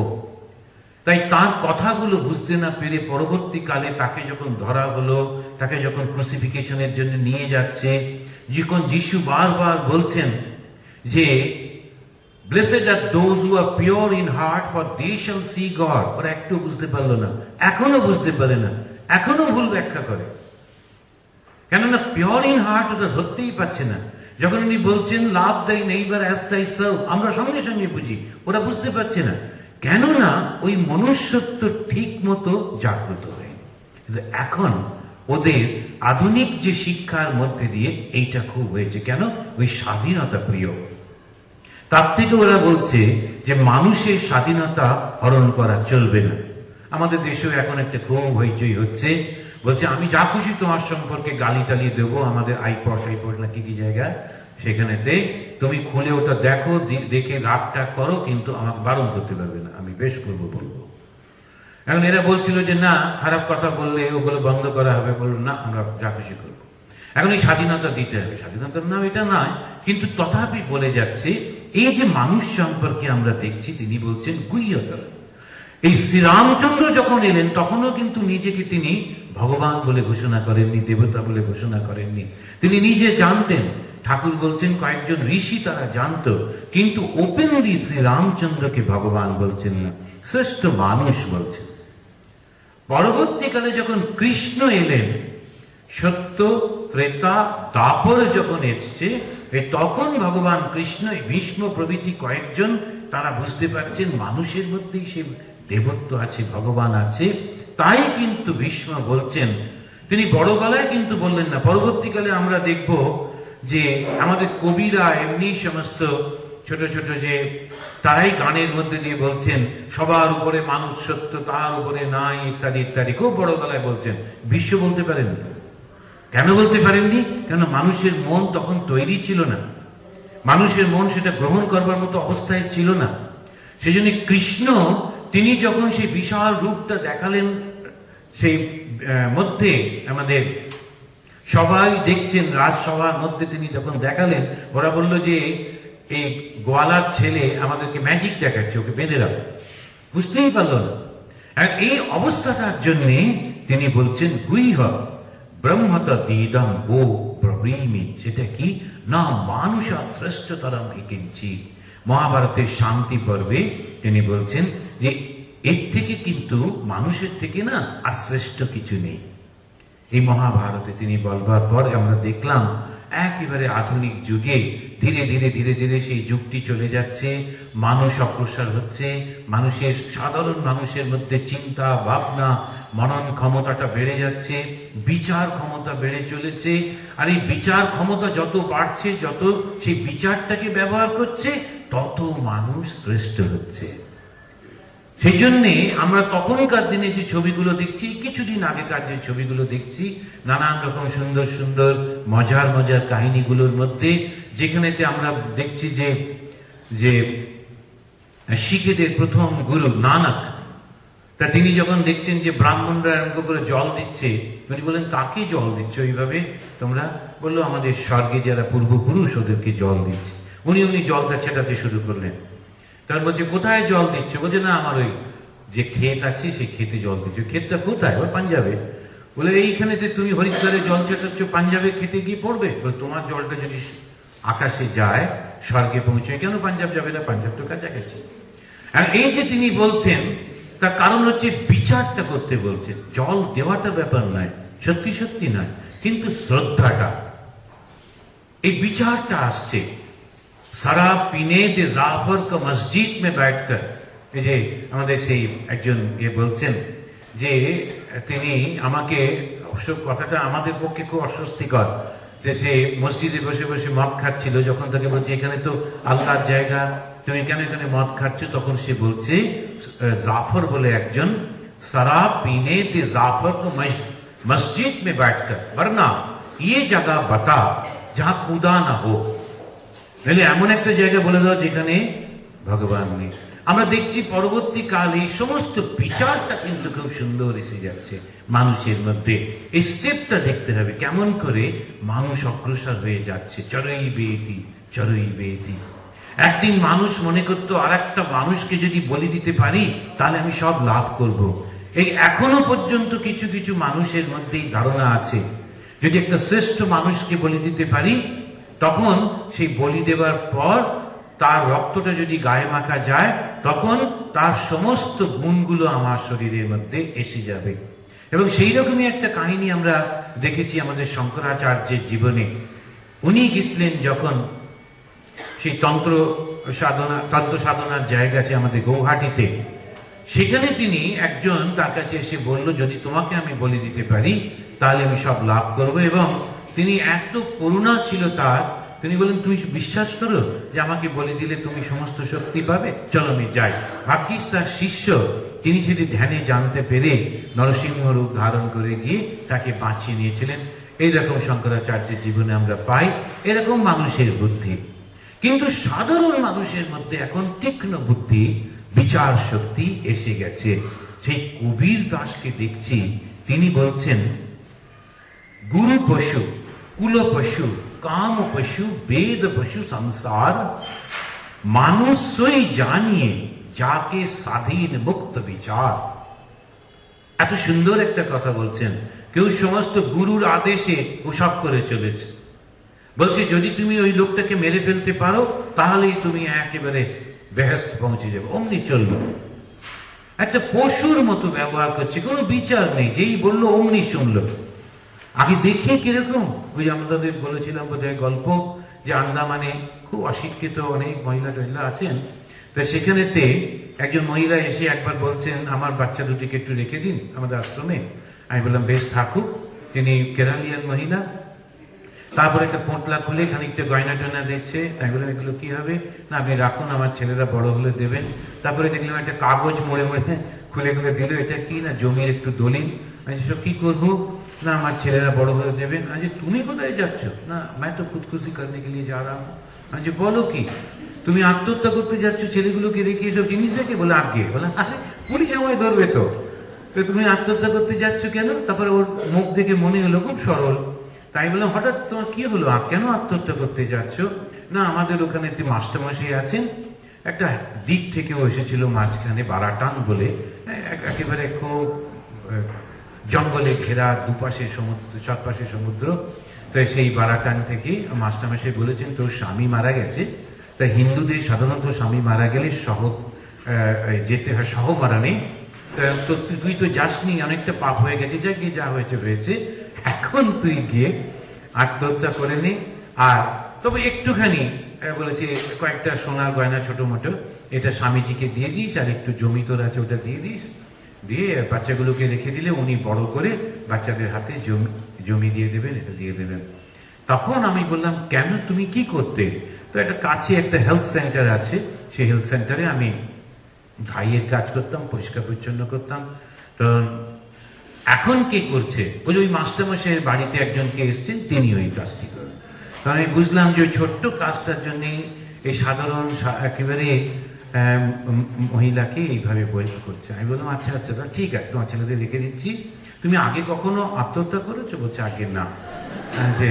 তাই তার কথাগুলো বুঝতে না পেরে পরবর্তীকালে তাকে যখন ধরা হলো, তাকে যখন ক্রুসিফিকেশনের জন্য নিয়ে যাচ্ছে, যখন যিশু বারবার বলছেন যে blessed are those who are pure in heart for they shall see God, ওরা একটু বুঝতে পারলো না, এখনো বুঝতে পারে না, এখনো ভুল ব্যাখ্যা করে। কেননা পিওর ইন হার্ট ওটা ধরতেই পারছে না। যখন উনি বলছেন লাভ দাই নেইবার অ্যাজ দাই সেলফ, আমরা সঙ্গে সঙ্গে বুঝি, ওরা বুঝতে পারছে না, কেননা ওই মনুষ্যত্ব ঠিক মতো জাগ্রত হয়নি। কিন্তু এখন ওদের আধুনিক যে শিক্ষার মধ্যে দিয়ে এইটা খুব হয়েছে। কেন? ওই স্বাধীনতা প্রিয়। তার থেকে ওরা বলছে যে মানুষের স্বাধীনতা হরণ করা চলবে না। আমাদের দেশেও এখন একটা খুব হইচই হচ্ছে, বলছে আমি যা খুশি তোমার সম্পর্কে গালি টালি দেবো, আমাদের আইপড না কি কি জায়গা, সেখানেতে তুমি খুলে ওটা দেখো, দেখে রাগটা করো, কিন্তু আমাকে বারণ করতে পারবে না, আমি বেশ করবো বলবো। এখন এরা বলছিল যে না, খারাপ কথা বললে ওগুলো বন্ধ করা হবে, বললো না আমরা যা খুশি করবো। এখন এই স্বাধীনতা দিতে হবে, স্বাধীনতার নাম এটা নয়, কিন্তু তথাপি বলে যাচ্ছে এই যে মানুষ সম্পর্কে আমরা দেখছি, তিনি বলছেন গুহ্যতর। এই শ্রীরামচন্দ্র যখন এলেন তখনও কিন্তু নিজেকে তিনি ভগবান বলে ঘোষণা করেননি, দেবতা বলে ঘোষণা করেননি, তিনি নিজে জানতেন। ঠাকুর বলছেন কয়েকজন ঋষি তারা জানত, কিন্তু ওপেনলি শ্রীরামচন্দ্রকে ভগবান বলছেন না, শ্রেষ্ঠ মানুষ বলছেন। পরবর্তীকালে যখন কৃষ্ণ এলেন, সত্য ত্রেতা দাপর যখন এসছে, তখন ভগবান কৃষ্ণ, ভীষ্ম প্রভৃতি কয়েকজন তারা বুঝতে পারছেন মানুষের মধ্যেই সে দেবত্ব আছে, ভগবান আছে। তাই কিন্তু ভীষ্ম বলছেন, তিনি বড় গলায় কিন্তু বললেন না। পরবর্তীকালে আমরা দেখব যে আমাদের কবিরা এমনি সমস্ত ছোট ছোট যে তারাই গানের মধ্যে দিয়ে বলছেন সবার উপরে মানুষ সত্য, তার উপরে নাই, ইত্যাদি ইত্যাদি, খুব বড় গলায় বলছেন। ভীষ্ম বলতে পারেননি। কেন বলতে পারেননি? কেন মানুষের মন তখন তৈরি ছিল না, মানুষের মন সেটা গ্রহণ করবার মতো অবস্থায় ছিল না। সেই জন্য কৃষ্ণ তিনি যখন সেই বিশাল রূপটা দেখালেন, সেই মধ্যে আমাদের সবাই দেখছেন, রাজসভার মধ্যে তিনি যখন দেখালেন, ওরা বলল যে এই গোয়ালার ছেলে আমাদেরকে ম্যাজিক দেখাচ্ছে, ওকে বেঁধে রাখো। বুঝতেই পারল না। আর এই অবস্থাটার জন্য তিনি বলছেন গুইহ ব্রহ্মত দিদম ও ব্রবীমি, সেটা কি না মানুষ শ্রেষ্ঠতরম কিঞ্চি। মহাভারতের শান্তি পর্বে তিনি বলছেন যে এর থেকে কিন্তু মানুষের থেকে না আর শ্রেষ্ঠ কিছু নেই। এই মহাভারতে তিনি বলবার পর আমরা দেখলাম একেবারে আধুনিক যুগে ধীরে ধীরে ধীরে ধীরে সেই যুগটি চলে যাচ্ছে, মানুষ অগ্রসর হচ্ছে, মানুষের সাধারণ মানুষের মধ্যে চিন্তা ভাবনা মনন ক্ষমতাটা বেড়ে যাচ্ছে, বিচার ক্ষমতা বেড়ে চলেছে। আর এই বিচার ক্ষমতা যত বাড়ছে, যত সেই বিচারটাকে ব্যবহার করছে, তত মানুষ শ্রেষ্ঠ হচ্ছে। সেই জন্যে আমরা তখনকার দিনে যে ছবিগুলো দেখছি, কিছুদিন আগেকার যে ছবিগুলো দেখছি, নানান রকম সুন্দর সুন্দর মজার মজার কাহিনীগুলোর মধ্যে, যেখানেতে আমরা দেখছি যে যে শিখেদের প্রথম গুরু নানক, তা তিনি যখন দেখছেন যে ব্রাহ্মণরা আরম্ভ করে জল দিচ্ছে, তিনি বলেন কাকে জল দিচ্ছ এইভাবে তোমরা? বললো আমাদের স্বর্গে যারা পূর্বপুরুষ ওদেরকে জল দিচ্ছে। উনি জলটা ছেটাতে শুরু করলেন। তার বলছে কোথায় জল দিচ্ছ? বলছে না আমার ওই যে ক্ষেত আছে সেই ক্ষেতে জল দিচ্ছ। ক্ষেতটা কোথায়? ওর পাঞ্জাবে। বলে এইখানে যে তুমি হরিদ্বারে জল ছেটাচ্ছ, পাঞ্জাবে খেতে গিয়ে পড়বে? তোমার জলটা যদি আকাশে যায়, স্বর্গে পৌঁছয়, কেন পাঞ্জাব যাবে না? পাঞ্জাব তো কাছাকাছি। আর এই যে তিনি বলছেন তার কারণ হচ্ছে বিচারটা করতে বলছেন। জল দেওয়াটা ব্যাপার নয়, সত্যি সত্যি নয়, কিন্তু শ্রদ্ধাটা, এই বিচারটা আসছে। शराब पीने दे जाफर को मस्जिद में बैठकर, এই যে আমাদের সেই একজন বলছেন যে তিনি আমাকে, অবশ্য কথাটা আমাদের পক্ষে খুব অস্বস্তিকর, যে সে মসজিদে বসে বসে মদ খাচ্ছিল, যখন তাকে বলছে এখানে তো আল্লাহর জায়গা, তুমি কেন এখানে মদ খাচ্ছ, তখন সে বলছে জাফর বলে একজন, शराब पीने दे जाफर को मस्जिद में बैठकर, वरना ये जगह बता जहां खुदा ना हो। এমন একটা জায়গা বলে দাও যেখানে ভগবান নেই। আমরা দেখছি পরবর্তীকালে এই সমস্ত বিচারটা কিন্তু খুব সুন্দর এসে যাচ্ছে মানুষের মধ্যে। এই স্টেপটা দেখতে হবে কেমন করে মানুষ অগ্রসর হয়ে যাচ্ছে। চরই বেতি, চরই বেতি। একদিন মানুষ মনে করতো আর একটা মানুষকে যদি বলি দিতে পারি তাহলে আমি সব লাভ করব। এই এখনো পর্যন্ত কিছু কিছু মানুষের মধ্যে ধারণা আছে, যদি একটা শ্রেষ্ঠ মানুষকে বলি দিতে পারি, তখন সেই বলি দেওয়ার পর তার রক্তটা যদি গায়ে মাখা যায়, তখন তার সমস্ত গুণগুলো আমার শরীরের মধ্যে এসে যাবে। এবং সেই রকমই একটা কাহিনী আমরা দেখেছি আমাদের শঙ্করাচার্যের জীবনে। উনি গেছিলেন যখন সেই তন্ত্র সাধনার জায়গা আছে আমাদের গৌহাটিতে, সেখানে তিনি একজন তার কাছে এসে বলল, যদি তোমাকে আমি বলে দিতে পারি তাহলে আমি সব লাভ করব। এবং তিনি এত করুণা ছিল তার, তিনি বলেন তুমি বিশ্বাস করো যে আমাকে বলে দিলে তুমি সমস্ত শক্তি পাবে, চলো আমি যাই। ভাগ্যিস তার শিষ্য, তিনি সেটি ধ্যানে জানতে পেরে নরসিংহ রূপ ধারণ করে গিয়ে তাকে বাঁচিয়ে নিয়েছিলেন। এইরকম শঙ্করাচার্যের জীবনে আমরা পাই এরকম মানুষের বুদ্ধি। কিন্তু সাধারণ মানুষের মধ্যে এখন তীক্ষ্ণ বুদ্ধি, বিচার শক্তি এসে গেছে। সেই কবির দাসকে দেখছি, তিনি বলছেন গুরু পশু, কুল পশু, কাম পশু, বেদ পশু সংসার, মানুষই জানিয়ে যাকে স্বাধীন মুক্ত বিচার। এত সুন্দর একটা কথা বলছেন। কেউ সমস্ত গুরুর আদেশে ওসব করে চলেছে, বলছে যদি তুমি ওই লোকটাকে মেরে ফেলতে পারো তাহলেই তুমি একেবারে বেহেশত পৌঁছে যাবে, অমনি চলবে। একটা পশুর মতো ব্যবহার করছে, কোনো বিচার নেই, যেই বললো অমনি শুনলো। আগে দেখি কিরকম, ওই আমাদের বলেছিলাম বোধহয় গল্প, যে আন্দামানে খুব অশিক্ষিত অনেক মহিলা টহিলা আছেন, তো সেখানেতে একজন মহিলা এসে একবার বলছেন আমার বাচ্চা দুটিকে একটু রেখে দিন আমাদের আশ্রমে। আমি বললাম বেশ থাকুক। তিনি কেরালিয়ান মহিলা। তারপরে একটা পোঁটলা খুলে খানিকটা গয়না টয়না দিচ্ছে। তাই বললাম এগুলো কি হবে? না আপনি রাখুন, আমার ছেলেরা বড় হলে দেবেন। তারপরে দেখলাম একটা কাগজ মোড়ে মোড়ে খুলে খুলে দিল। এটা কি? না জমির একটু দলিল। আমি সব কি করবো? না আমার ছেলেরা বড় হলে দেবেন। আজ তুমি কোথায় যাচ্ছ? না मैं तो खुदकुशी करने के लिए जा रहा हूं। আজ বলো কি? তুমি আত্মহত্যা করতে যাচ্ছ ছেলেগুলোকে রেখে, এসব জিনিস রেখে? বলে আগে। বলে আরে পুলিশ আমায় ধরবে তো, তুমি আত্মহত্যা করতে যাচ্ছ কেন? তারপরে ওর মুখ দেখে মনে হলো খুব সরল। তাই বললাম হঠাৎ তোমার কি হলো, কেন আত্মহত্যা করতে যাচ্ছ? না আমাদের ওখানে একটি মাস্টারমশাই আছেন, একটা দিক থেকেও এসেছিল মাঝখানে, বারাটান বলে, একেবারে খুব জঙ্গলে ঘেরা, দুপাশে সমুদ্র, চারপাশে সমুদ্র। তো সেই বারাটান থেকে মাস্টারমশাই বলেছেন তোর স্বামী মারা গেছে। তা হিন্দুদের সাধারণত স্বামী মারা গেলে যেতে হয় সহমরণে। তো তুই তো যাসনি, অনেকটা পাপ হয়ে গেছে, যা গিয়ে যা হয়েছে হয়েছে, এখন তুই গিয়ে আত্মহত্যা করে নে। আর তবে একটুখানি বলেছে কয়েকটা সোনার গয়না ছোট মোটো এটা স্বামীজিকে দিয়ে দিস, আর একটু জমি তোর আছে ওটা দিয়ে দিস, দিয়ে বাচ্চাগুলোকে রেখে দিলে উনি বড় করে বাচ্চাদের হাতে জমি দিয়ে দেবেন, এটা দিয়ে দেবেন। তখন আমি বললাম কেন, তুমি কি করতে? তো একটা কাছে একটা হেলথ সেন্টার আছে, সেই হেলথ সেন্টারে আমি ভাইয়ের কাজ করতাম, পরিষ্কার পরিচ্ছন্ন করতাম। তো এখন কে করছে? বলে ওই মাস্টারমশাইয়ের বাড়িতে একজনকে এসছেন, তিনি ওই কাজটি করেন। তো আমি বুঝলাম যে ওই ছোট্ট কাজটার জন্য এই সাধারণ একেবারে মহিলাকে এইভাবে বৈধ করছে। আমি বললাম আচ্ছা আচ্ছা ঠিক আছে, তোমার ছেলেদের রেখে দিচ্ছি। তুমি আগে কখনো আত্মহত্যা করেছো? বলছে আগে না। যে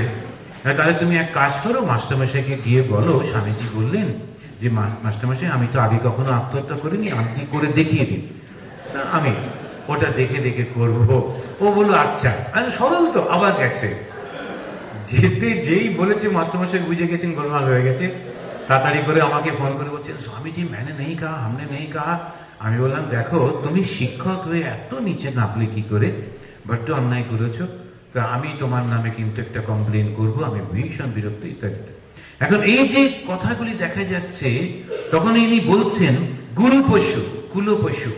তাহলে তুমি এক কাজ করো, মাস্টারমশাইকে গিয়ে বলো স্বামীজি বললেন যে মাস্টারমশাই আমি তো আগে কখনো আত্মহত্যা করিনি, আপনি করে দেখিয়ে দিন। আমি ওটা দেখে দেখে করবো। ও বললো আচ্ছা। আরে সরল তো, আবার গেছে। যেতে যেই বলেছে মাস্টারমশাই বুঝে গেছেন গোলমাল হয়ে গেছে। তাড়াতাড়ি করে আমাকে ফোন করে বলছেন স্বামীজি मैंने नहीं कहा, हमने नहीं कहा। আমি বললাম দেখো তুমি শিক্ষক হয়ে এত নিচে নামলে কি করে, বড্ড অন্যায় করেছো। তা আমি তোমার নামে কিন্তু একটা কমপ্লেন করবো, আমি ভীষণ বিরক্ত ইত্যাদি। এখন এই যে কথাগুলি দেখা যাচ্ছে, তখন ইনি বলছেন গুরু পশু, কুল পশু।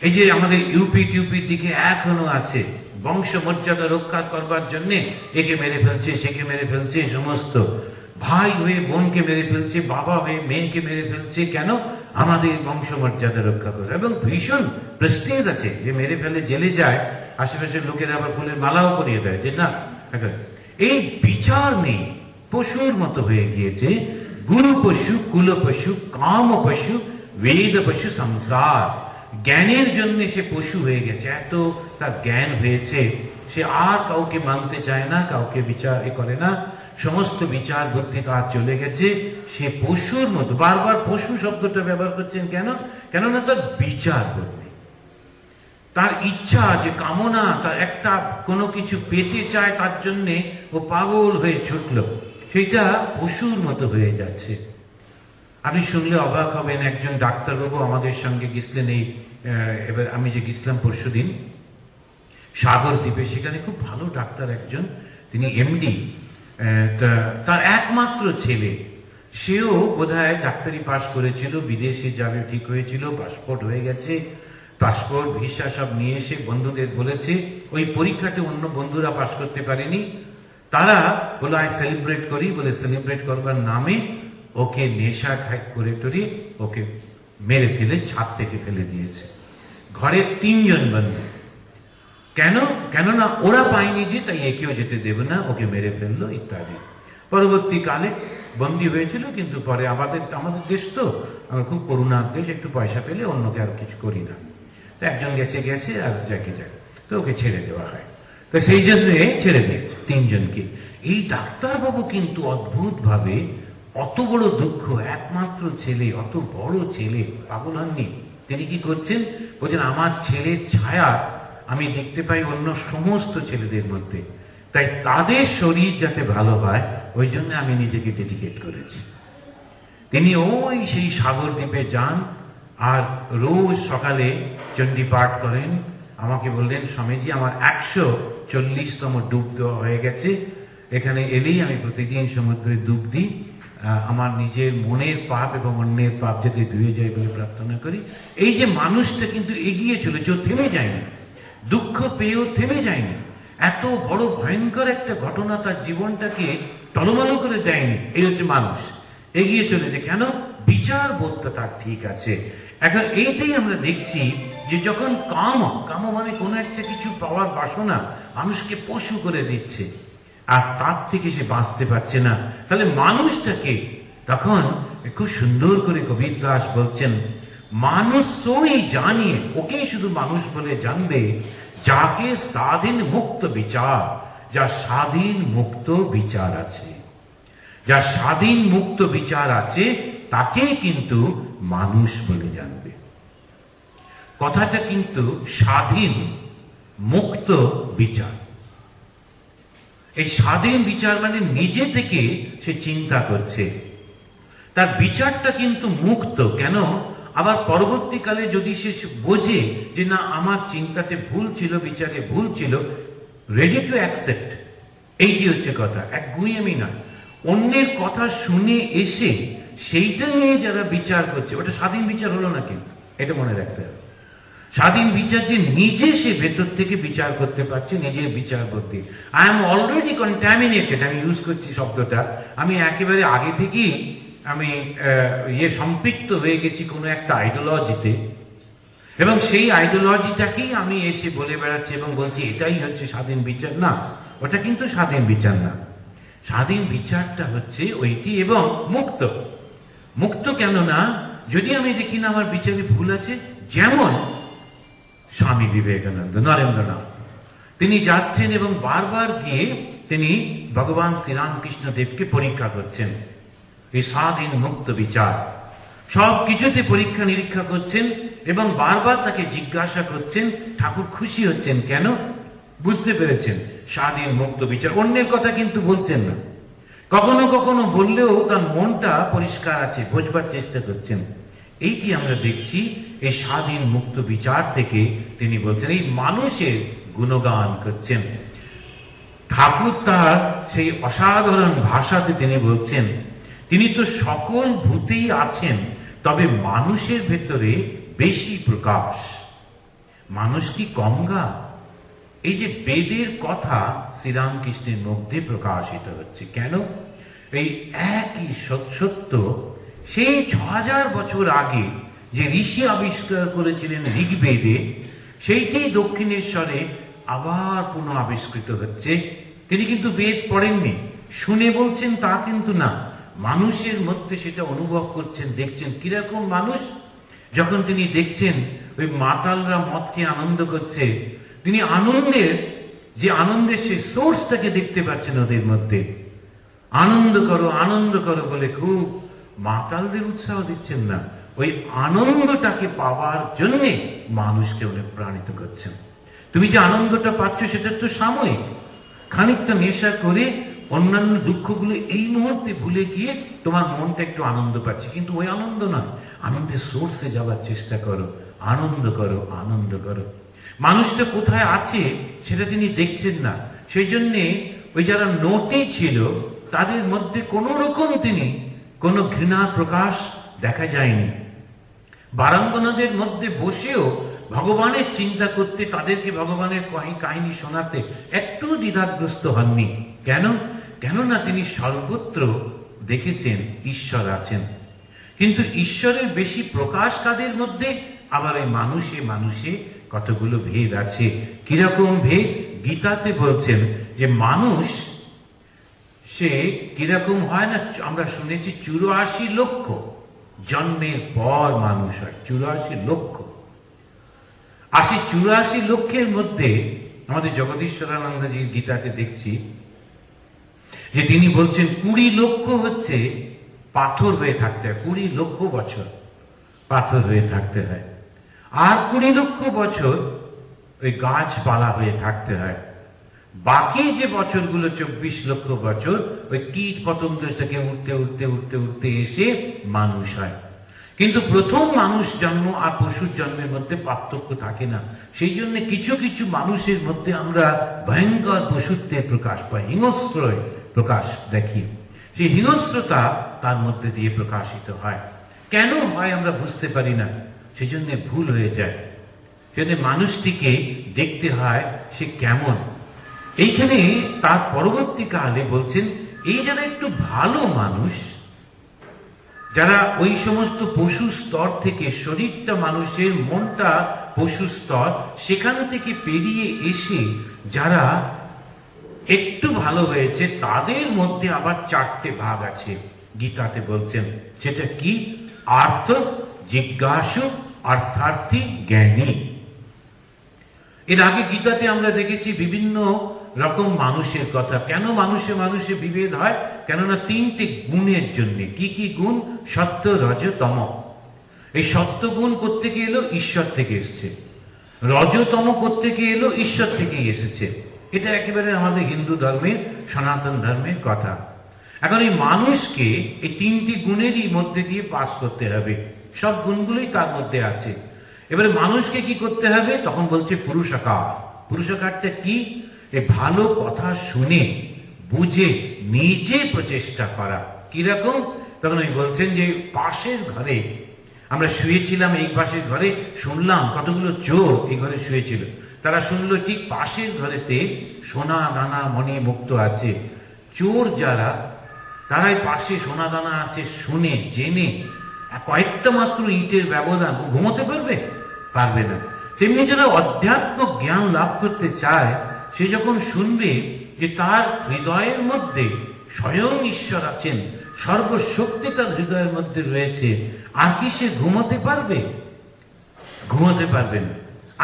এই যে আমাদের ইউপি টিউপির দিকে এখনো আছে, বংশ মর্যাদা রক্ষা করবার জন্য একে মেরে ফেলছে, সেকে মেরে ফেলছে, সমস্ত ভাই হয়ে বোনকে মেরে ফেলছে, বাবা হয়ে মেয়েকে মেরে ফেলছে। কেন? আমাদের বংশ মর্যাদা রক্ষা করে। এবং ভীষণ প্রেস্টিজ আছে, যে মেরে ফেলে জেলে যায়, আশেপাশের লোকেরা আবার ফুলের মালাও করিয়ে দেয়, যে না। এই বিচার নেই, পশুর মতো হয়ে গিয়েছে। গুরু পশু, কুল পশু, কাম পশু, বেদ পশু, সংসার। জ্ঞানের জন্য সে পশু হয়ে গেছে, এত তার জ্ঞান হয়েছে, সে আর কাউকে মানতে চায় না, কাউকে বিচার করে না, সমস্ত বিচার বুদ্ধি কাজ চলে গেছে, সে পশুর মতো। বারবার পশু শব্দটা ব্যবহার করছেন কেন? কেননা তার বিচার করবে, তার ইচ্ছা, যে কামনা, তার একটা কোনো কিছু পেতে চায়, তার জন্যে ও পাগল হয়ে ছুটল, সেটা পশুর মতো হয়ে যাচ্ছে। আপনি শুনলে অবাক হবেন, একজন ডাক্তারবাবু আমাদের সঙ্গে গেছিলেন এই এবার আমি যে গেছিলাম পরশুদিন সাগর দ্বীপে, সেখানে খুব ভালো ডাক্তার একজন, তিনি এমডি। তার একমাত্র ছেলে, সেও বোধহয় ডাক্তারি পাশ করেছিল, বিদেশে যাবে ঠিক হয়েছিল, পাসপোর্ট হয়ে গেছে, পাসপোর্ট ভিসা সব নিয়ে এসে বন্ধুদের বলেছে। ওই পরীক্ষাতে অন্য বন্ধুরা পাশ করতে পারেনি, তারা বলে আয় সেলিব্রেট করি, বলে সেলিব্রেট করবার নামে ওকে নেশা করে টরি ওকে মেরে ফেলে ছাদ থেকে ফেলে দিয়েছে। ঘরে 3 জন বন্ধু। কেন? কেননা ওরা পায়নি যে, তাই একেও যেতে দেবে না, ওকে মেরে ফেললো ইত্যাদি। পরবর্তীকালে বন্দী হয়েছিল, কিন্তু পরে আমাদের দেশ তো আমরা খুব করুণার দেশ, একটু পয়সা পেলে অন্যকে আর কিছু করি না। তো একজন গেছে আর যাকে যায়, তো ওকে ছেড়ে দেওয়া হয়। তো সেই জন্য ছেড়ে দিয়েছে 3 জনকে। এই ডাক্তারবাবু কিন্তু অদ্ভুত ভাবে, অত বড় দুঃখ, একমাত্র ছেলে, অত বড় ছেলে, পাগল হননি। তিনি কি করছেন? বলছেন আমার ছেলের ছায়া আমি দেখতে পাই অন্য সমস্ত ছেলেদের মধ্যে, তাই তাদের শরীর যাতে ভালো হয়, ওই জন্য আমি নিজেকে ডেডিকেট করেছি। তিনি ওই সেই সাগর দ্বীপে যান, আর রোজ সকালে চণ্ডী পাঠ করেন। আমাকে বললেন, স্বামীজি আমার 140তম ডুব দেওয়া হয়ে গেছে, এখানে এলেই আমি প্রতিদিন সমুদ্রে ডুব দিই, আমার নিজের মনের পাপ এবং অন্যের পাপ যাতে ধুয়ে যায় বলে প্রার্থনা করি। এই যে মানুষটা কিন্তু এগিয়ে চলেছে, ও থেমে যায়নি, দুঃখ পেয়েও থেমে যায়নি। এত বড় ভয়ঙ্কর একটা ঘটনা তার জীবনটাকে টলমল করে দেয়নি। এই হচ্ছে মানুষ, এগিয়ে চলেছে। কেন? বিচার বোধটা তার ঠিক আছে। এখন এইটাই আমরা দেখছি, যে যখন কাম মানে কোনো একটা কিছু পাওয়ার বাসনা মানুষকে পশু করে দিচ্ছে, আর তার থেকে সে বাঁচতে পারছে না, তাহলে মানুষটাকে তখন খুব সুন্দর করে কবীর দাস বলছেন, মানুষই জানিয়ে, ওকেই শুধু মানুষ বলে জানবে, যাকে স্বাধীন মুক্ত বিচার, যা স্বাধীন মুক্ত বিচার আছে, যা স্বাধীন মুক্ত বিচার আছে, তাকে কিন্তু মানুষ বলে জানবে। কথাটা কিন্তু স্বাধীন মুক্ত বিচার। এই স্বাধীন বিচার মানে নিজে থেকে সে চিন্তা করছে, তার বিচারটা কিন্তু মুক্ত। কেন? আবার পরবর্তীকালে যদি সে বোঝে যে না, আমার চিন্তাতে ভুল ছিল, বিচারে ভুল ছিল, রেডি টু অ্যাকসেপ্ট। এইটি হচ্ছে কথা, এক গুইয়েমি না। অন্যের কথা শুনে এসে সেইটা নিয়ে যারা বিচার করছে, ওটা স্বাধীন বিচার হলো না। কিন্তু এটা মনে রাখতে হবে, স্বাধীন বিচার যে নিজে সে ভেতর থেকে বিচার করতে পারছে, নিজের বিচার করতে। আই এম অলরেডি কন্টামিনেটেড, আমি ইউজ করছি শব্দটা, আমি একেবারে আগে থেকেই আমি সম্পৃক্ত হয়ে গেছি কোনো একটা আইডিওলজিতে, এবং সেই আইডিওলজিটাকেই আমি এসে বলে বেড়াচ্ছি এবং বলছি এটাই হচ্ছে স্বাধীন বিচার। না, ওটা কিন্তু স্বাধীন বিচার না। স্বাধীন বিচারটা হচ্ছে ওইটি, এবং মুক্ত। মুক্ত কেন না? যদি আমি দেখি না আমার বিচারে ভুল আছে, যেমন স্বামী বিবেকানন্দ, নরেন্দ্রনাথ, তিনি যাচ্ছেন এবং বারবার গিয়ে তিনি ভগবান শ্রীরামকৃষ্ণ দেবকে পরীক্ষা করছেন। এই স্বাধীন মুক্ত বিচার সব কিছুতে পরীক্ষা নিরীক্ষা করছেন, এবং বারবার তাকে জিজ্ঞাসা করছেন। ঠাকুর খুশি হচ্ছেন, কেন? বুঝতে পেরেছেন স্বাধীন মুক্ত বিচার। অন্যের কথা কিন্তু বলছেন না, কখনো কখনো বললেও তার মনটা পরিষ্কার আছে, বোঝবার চেষ্টা করছেন। এইটি আমরা দেখছি এই স্বাধীন মুক্ত বিচার থেকে তিনি বলছেন, এই মানুষের গুণগান করছেন। ঠাকুর তার সেই অসাধারণ ভাষাতে তিনি বলছেন তিনি তো সকল ভূতেই আছেন, তবে মানুষের ভেতরে বেশি প্রকাশ। মানুষ কি কমগা? এই যে বেদের কথা শ্রীরামকৃষ্ণের মধ্যে প্রকাশিত হচ্ছে, কেন? এই একই সত্য সেই 6000 বছর আগে যে ঋষি আবিষ্কার করেছিলেন ঋগ্বেদে, সেইটাই দক্ষিণেশ্বরে আবার পুনঃ আবিষ্কৃত হচ্ছে। তিনি কিন্তু বেদ পড়েননি, শুনে বলছেন তা কিন্তু না, মানুষের মধ্যে সেটা অনুভব করছেন, দেখছেন কিরকম মানুষ। যখন তিনি দেখছেন ওই মাতালরা মদ খেয়ে আনন্দ করছে, তিনি আনন্দের সেই সোর্সটাকে দেখতে পাচ্ছেন ওদের মধ্যে। আনন্দ করো বলে খুব মাতালদের উৎসাহ দিচ্ছেন না, ওই আনন্দটাকে পাওয়ার জন্য মানুষকে অনুপ্রাণিত করছেন। তুমি যে আনন্দটা পাচ্ছ সেটা তো সাময়িক, খানিকটা নেশা করে অন্যান্য দুঃখগুলো এই মুহূর্তে ভুলে গিয়ে তোমার মনটা একটু আনন্দ পাচ্ছে, কিন্তু ওই আনন্দ নয়, আনন্দের সোর্সে যাওয়ার চেষ্টা করো, আনন্দ করো। মানুষটা কোথায় আছে সেটা তিনি দেখছেন না, সেই জন্যে ওই যারা নোটে ছিল তাদের মধ্যে কোন রকম তিনি কোন ঘৃণা প্রকাশ দেখা যায়নি। বারাঙ্গনাদের মধ্যে বসেও ভগবানের চিন্তা করতে, তাদেরকে ভগবানের কাহিনী শোনাতে একটু দ্বিধাগ্রস্ত হননি। কেননা তিনি সর্বত্র দেখেছেন ঈশ্বর আছেন। কিন্তু ঈশ্বরের বেশি প্রকাশ কাদের মধ্যে? আবার এই মানুষে কতগুলো ভেদ আছে। কিরকম ভেদ? গীতাতে বলছেন যে মানুষ সে কিরকম হয় না, আমরা শুনেছি 84 লক্ষ জন্মের পর মানুষ হয়, 84 লক্ষ। 84 লক্ষের মধ্যে আমাদের জগদীশ্বরানন্দজির গীতাতে দেখছি যে তিনি বলছেন 20 লক্ষ হচ্ছে পাথর হয়ে থাকতে হয়, 20 লক্ষ বছর পাথর হয়ে থাকতে হয়, আর 20 লক্ষ বছর ওই গাছপালা হয়ে থাকতে হয়। বাকি যে বছরগুলো 24 লক্ষ বছর ওই কীট পতঙ্গ থেকে উঠতে এসে মানুষ হয়। কিন্তু প্রথম মানুষ জন্ম আর পশুর জন্মের মধ্যে পার্থক্য থাকে না, সেই জন্য কিছু কিছু মানুষের মধ্যে আমরা ভয়ঙ্কর পশুত্বের প্রকাশ পাই, হিংস্র প্রকাশ দেখি। সেই হিংস্রতা তার মধ্যে দিয়ে প্রকাশিত হয়। কেন হয় আমরা বুঝতে পারি না, সেই জন্য ভুল হয়ে যায়। সেজন্য মানুষটিকে দেখতে হয় সে কেমন। এইখানে তার পরবর্তীকালে বলছেন এই যারা একটু ভালো মানুষ, যারা ওই সমস্ত পশু স্তর থেকে, শরীরটা মানুষের, মনটা পশু স্তর, সেখান থেকে পেরিয়ে এসে যারা একটু ভালো হয়েছে, তাদের মধ্যে আবার 4টে ভাগ আছে গীতাতে বলছেন। সেটা কি? আর্ত, জিজ্ঞাসু, অর্থার্থী, জ্ঞানী। এর আগে গীতাতে আমরা দেখেছি বিভিন্ন রকম মানুষের কথা। কেন মানুষে বিভেদ হয়? কেননা 3টে গুণের জন্য। কি কি গুণ? সত্য, রজ, তম। এই সত্য গুণ কোত্থেকে এলো? ঈশ্বর থেকে এসছে। রজতম কোত্থেকে এলো? ঈশ্বর থেকেই এসেছে। এটা একেবারে আমাদের হিন্দু ধর্মের, সনাতন ধর্মের কথা। এখন এই মানুষকে এই 3টি গুণেরই মধ্যে দিয়ে পাস করতে হবে, সব গুণগুলোই তার মধ্যে আছে। এবারে মানুষকে কি করতে হবে? তখন বলছে পুরুষাকার। পুরুষাকারটা কি? এই ভালো কথা শুনে বুঝে নিজে প্রচেষ্টা করা। কিরকম? তখন ওই বলছেন যে পাশের ঘরে আমরা শুয়েছিলাম, এই পাশের ঘরে শুনলাম কতগুলো চোর এই ঘরে শুয়েছিল। তারা শুনলো ঠিক পাশের ঘরেতে সোনা দানা মণি মুক্ত আছে। চোর যারা, তারাই পাশে সোনা দানা আছে শুনে জেনে কয়েকটা মাত্র ইটের ব্যবধান ঘুমোতে পারবে না। তেমনি যারা অধ্যাত্ম জ্ঞান লাভ করতে চায়, সে যখন শুনবে যে তার হৃদয়ের মধ্যে স্বয়ং ঈশ্বর আছেন, সর্বশক্তি তার হৃদয়ের মধ্যে রয়েছে, আর কি সে ঘুমোতে পারবে না।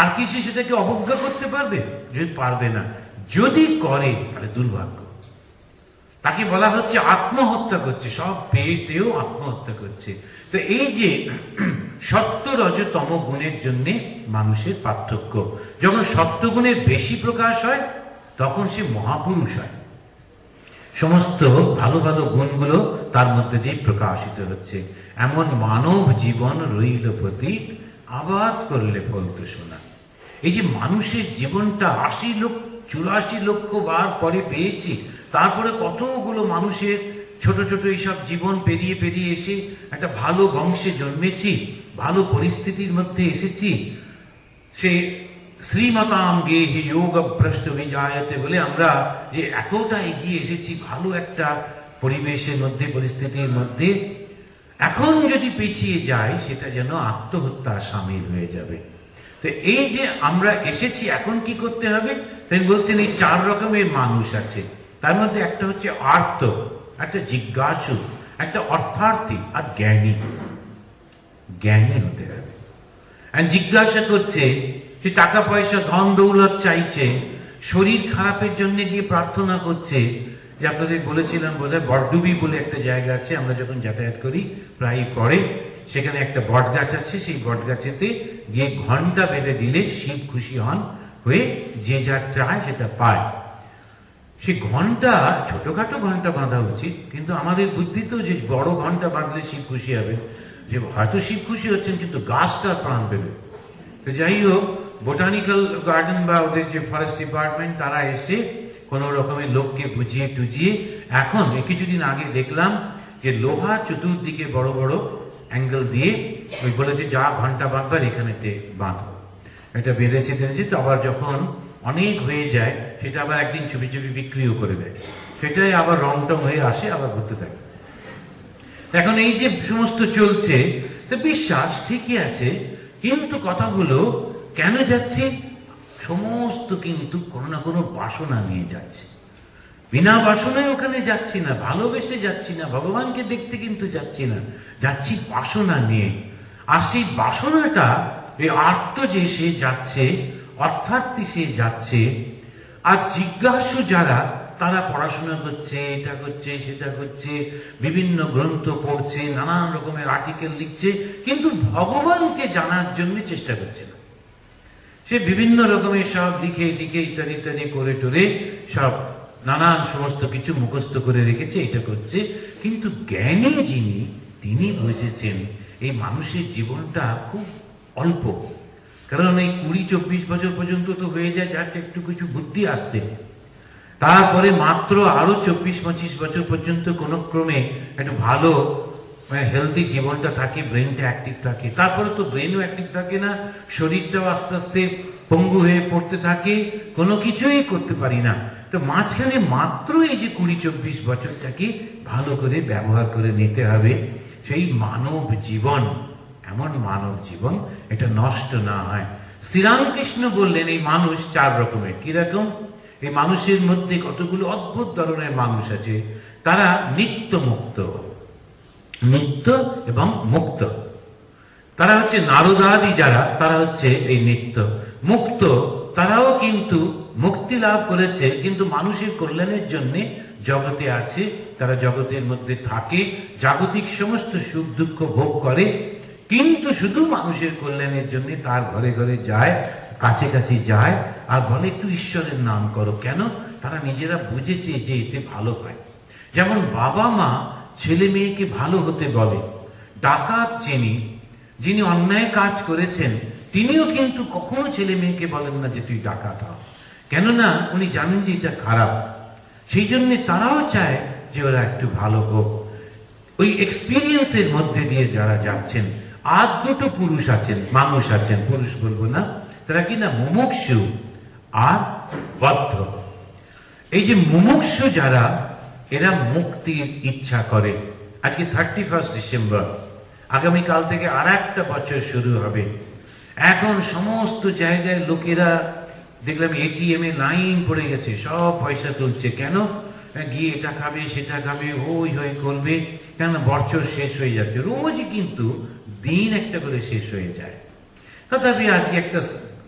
আর কি সে সেটাকে অবজ্ঞা করতে পারবে? যদি পারবে না, যদি করে তাহলে দুর্ভাগ্য। তাকে বলা হচ্ছে আত্মহত্যা করছে, সব পেয়েও আত্মহত্যা করছে। তো এই যে সত্য, রজ, তম গুণের জন্য মানুষের পার্থক্য। যখন সত্য গুণের বেশি প্রকাশ হয় তখন সে মহাপুরুষ হয়। সমস্ত ভালো ভালো গুণগুলো তার মধ্যে দিয়ে প্রকাশিত হচ্ছে। এমন মানব জীবন রইল প্রতীক, আবাদ করলে ফলত শোনা। এই যে মানুষের জীবনটা 84 লক্ষ বার পরে পেয়েছি, তারপরে কতগুলো মানুষের ছোট ছোট এইসব জীবন পেরিয়ে পেরিয়ে এসে একটা ভালো বংশে জন্মেছি, ভালো পরিস্থিতির মধ্যে এসেছি। সে শ্রীমতাম গেহে যোগ ভ্রষ্ট বিজায়তে বলে আমরা যে এতটা এগিয়ে এসেছি ভালো একটা পরিবেশের মধ্যে, পরিস্থিতির মধ্যে, এখন যদি পিছিয়ে যাই সেটা যেন আত্মহত্যা সামিল হয়ে যাবে। তো এই যে আমরা এসেছি, এখন কি করতে হবে? তিনি বলছেন এই 4 রকমের মানুষ আছে। তার মধ্যে একটা হচ্ছে আর্ত, একটা জিজ্ঞাসু, একটা অর্থার্থী, আর জ্ঞানী। জ্ঞানী হতে হবে। আর জিজ্ঞাসা করছে, যে টাকা পয়সা ধন দৌলত চাইছে, শরীর খারাপের জন্য গিয়ে প্রার্থনা করছে। যে আপনাদের বলেছিলাম বোধহয় বরডুবি বলে একটা জায়গা আছে, আমরা যখন যাতায়াত করি প্রায় পরে, সেখানে একটা বট গাছ আছে। সেই বট গাছেতে গিয়ে ঘন্টা বেঁধে দিলে শিব খুশি হন হয়ে যে যা চায় সেটা পায়। সে ঘন্টা, ছোটখাটো ঘন্টা বাঁধা উচিত, কিন্তু আমাদের বুদ্ধিতেও যে বড় ঘন্টা বাঁধলে শিব খুশি হবে, যে হয়তো শিব খুশি হচ্ছেন কিন্তু গাছটার প্রাণ পেবে। তো যাই হোক, বোটানিক্যাল গার্ডেন বা ওদের যে ফরেস্ট ডিপার্টমেন্ট, তারা এসে কোন রকমের লোককে বুঝিয়ে টুজিয়ে, এখন কিছুদিন আগে দেখলাম যে লোহা চতুর্দিকে বড় বড় অ্যাঙ্গেল দিয়ে ওই বলেছে যা ঘন্টা বাঁধবার এখানেতে বাঁধো। এটা বেঁধেছে টেনেছে, তো আবার যখন অনেক হয়ে যায় সেটা আবার একদিন চুপি চুপি বিক্রিও করে দেয়, সেটাই আবার রং টং হয়ে আসে, আবার ঘুরতে থাকে। এখন এই যে সমস্ত চলছে, তো বিশ্বাস ঠিকই আছে, কিন্তু কথাগুলো কেন যাচ্ছে? সমস্ত কিন্তু কোনো না কোনো বাসনা নিয়ে যাচ্ছে। বিনা বাসনায় ওখানে যাচ্ছি না, ভালোবেসে যাচ্ছি না, ভগবানকে দেখতে কিন্তু যাচ্ছি না, যাচ্ছি বাসনা নিয়ে। আর সেই বাসনাটা, এই আর্ত যে সে যাচ্ছে, অর্থার্থী সে যাচ্ছে, আর জিজ্ঞাসু যারা, তারা পড়াশোনা করছে, এটা করছে, সেটা করছে, বিভিন্ন গ্রন্থ পড়ছে, নানান রকমের আর্টিকেল লিখছে, কিন্তু ভগবানকে জানার জন্য চেষ্টা করছে না। সে বিভিন্ন রকমের সব লিখে টিখে ইত্যাদি ইত্যাদি করে টোরে সব নানান সমস্ত কিছু মুখস্থ করে রেখেছে, এটা করছে। কিন্তু জ্ঞানী যিনি, তিনি বুঝেছেন এই মানুষের জীবনটা খুব অল্প। কারণ এই 20-24 বছর পর্যন্ত তো হয়ে যায় যার একটু কিছু বুদ্ধি আসতে, তারপরে মাত্র আরো 24-25 বছর পর্যন্ত কোন ক্রমে একটু ভালো হেলদি জীবনটা থাকে, ব্রেনটা অ্যাক্টিভ থাকে। তারপরে তো ব্রেনও অ্যাক্টিভ থাকে না, শরীরটাও আস্তে আস্তে পঙ্গু হয়ে পড়তে থাকে, কোনো কিছুই করতে পারি না। তো মাঝখানে মাত্র এই যে 20-24 বছরটাকে ভালো করে ব্যবহার করে নিতে হবে। সেই মানব জীবন, এমন মানব জীবন এটা নষ্ট না হয়। শ্রীরামকৃষ্ণ বললেন এই মানুষ 4 রকমের। কিরকম? এই মানুষের মধ্যে কতগুলো অদ্ভুত ধরনের মানুষ আছে। তারা নিত্য মুক্ত, নিত্য এবং মুক্ত। তারা হচ্ছে নারদাদি যারা, তারা হচ্ছে এই নিত্য মুক্ত। তারাও কিন্তু মুক্তি লাভ করেছে, কিন্তু মানুষের কল্যাণের জন্য জগতে আছে, তারা জগতের মধ্যে থাকে, জাগতিক সমস্ত সুখ দুঃখ ভোগ করে, কিন্তু শুধু মানুষের কল্যাণের জন্য তার ঘরে ঘরে যায়, কাছে কাছে যায়, আর বলে একটু ঈশ্বরের নাম করো। কেন? তারা নিজেরা বুঝেছে যে এতে ভালো হয়। যেমন বাবা মা ছেলে মেয়েকে ভালো হতে বলে, ডাকাত যিনি অন্যায় কাজ করেছেন, তিনিও কিন্তু কখনো ছেলে মেয়েকে বলেন না যে তুই ডাকাত হ, কেননা উনি জানেন যে এটা খারাপ। সেই জন্য তারাও চায় যে ওরা একটু ভালো হোক। ওই এক্সপিরিয়েন্সের মধ্যে দিয়ে যারা যাচ্ছেন, আর 2টো পুরুষ আছেন, মানুষ আছেন, পুরুষ বলবো না, তারা কি না মুমুক্ষু আর বদ্ধ। এই যে মুমুক্ষু যারা, এরা মুক্তির ইচ্ছা করে। আজকে 31 ডিসেম্বর, আগামীকাল থেকে আর একটা বছর শুরু হবে। এখন সমস্ত জায়গায় লোকেরা দেখলাম এটিএম এ লাইন পড়ে গেছে, সব পয়সা তুলছে। কেন? গিয়ে এটা খাবে সেটা খাবে, হই হই করবে, কেন বছর শেষ হয়ে যাচ্ছে। রোজই কিন্তু দিন একটা করে শেষ হয়ে যায়। তথাপি আজকে একটা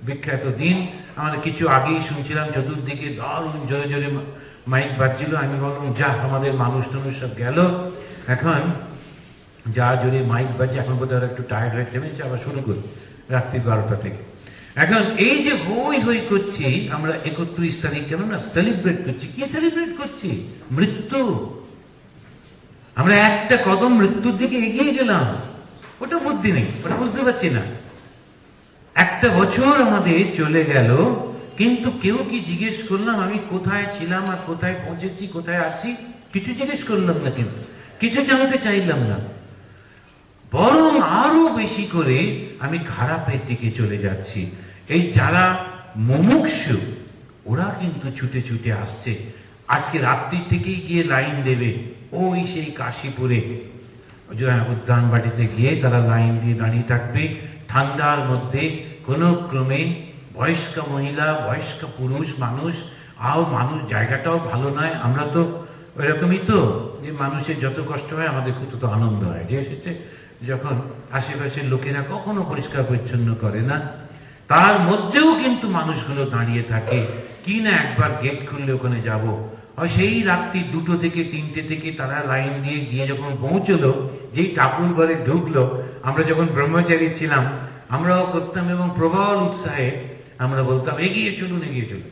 বিখ্যাত দিন, আমাদের কিছু আগেই শুনছিলাম চতুর্দিকে দারুণ জোরে জোরে মাইক বাজছিল। আমি বললাম যা, আমাদের মানুষ টানুষ সব গেল, এখন যা জোরে মাইক বাজছে, এখন বোধহয় একটু টায়ার্ড হয়ে থেমেছে, আবার শুরু করি রাত্রি 12টা থেকে। এখন এই যে হই হই করছি আমরা 31 তারিখ, কেন না সেলিব্রেট করছি। কি সেলিব্রেট করছি? মৃত্যু। আমরা একটা কদম মৃত্যুর দিকে এগিয়ে গেলাম, ওটা বুদ্ধি নেই, ওটা বুঝতে পারছি না। একটা বছর আমাদের চলে গেল, কিন্তু কেউ কি জিজ্ঞেস করলাম আমি কোথায় ছিলাম আর কোথায় পৌঁছেছি, কোথায় আছি? কিছু জিজ্ঞেস করলাম না, কিন্তু কিছু জানতে চাইলাম না, বরং আরো বেশি করে আমি খারাপের দিকে চলে যাচ্ছি। এই যারা মুমুক্ষু ওরা কিন্তু ছুটে ছুটে আসছে, আজকে রাত্রি থেকেই গিয়ে লাইন দেবে ওই সেই কাশীপুরে উদ্যানবাটিতে গিয়ে তারা লাইন দিয়ে দাঁড়িয়ে থাকবে ঠান্ডার মধ্যে। কোন ক্রমে বয়স্ক মহিলা, বয়স্ক পুরুষ মানুষ, আর মানুষ জায়গাটাও ভালো নয়। আমরা তো ওইরকমই তো, যে মানুষের যত কষ্ট হয় আমাদের খুব তত আনন্দ হয়, যে সেটা যখন আশেপাশের লোকেরা কখনো পরিষ্কার পরিচ্ছন্ন করে না, তার মধ্যেও কিন্তু মানুষগুলো দাঁড়িয়ে থাকে। কি না একবার গেট খুললে ওখানে যাব, আর সেই রাত্রি 2টো থেকে 3টে থেকে তারা লাইন দিয়ে গিয়ে যখন পৌঁছলো, যেই ঠাকুর ঘরে ঢুকলো, আমরা যখন ব্রহ্মচারী ছিলাম আমরাও করতাম, এবং প্রবল উৎসাহে আমরা বলতাম এগিয়ে চলুন এগিয়ে চলুন।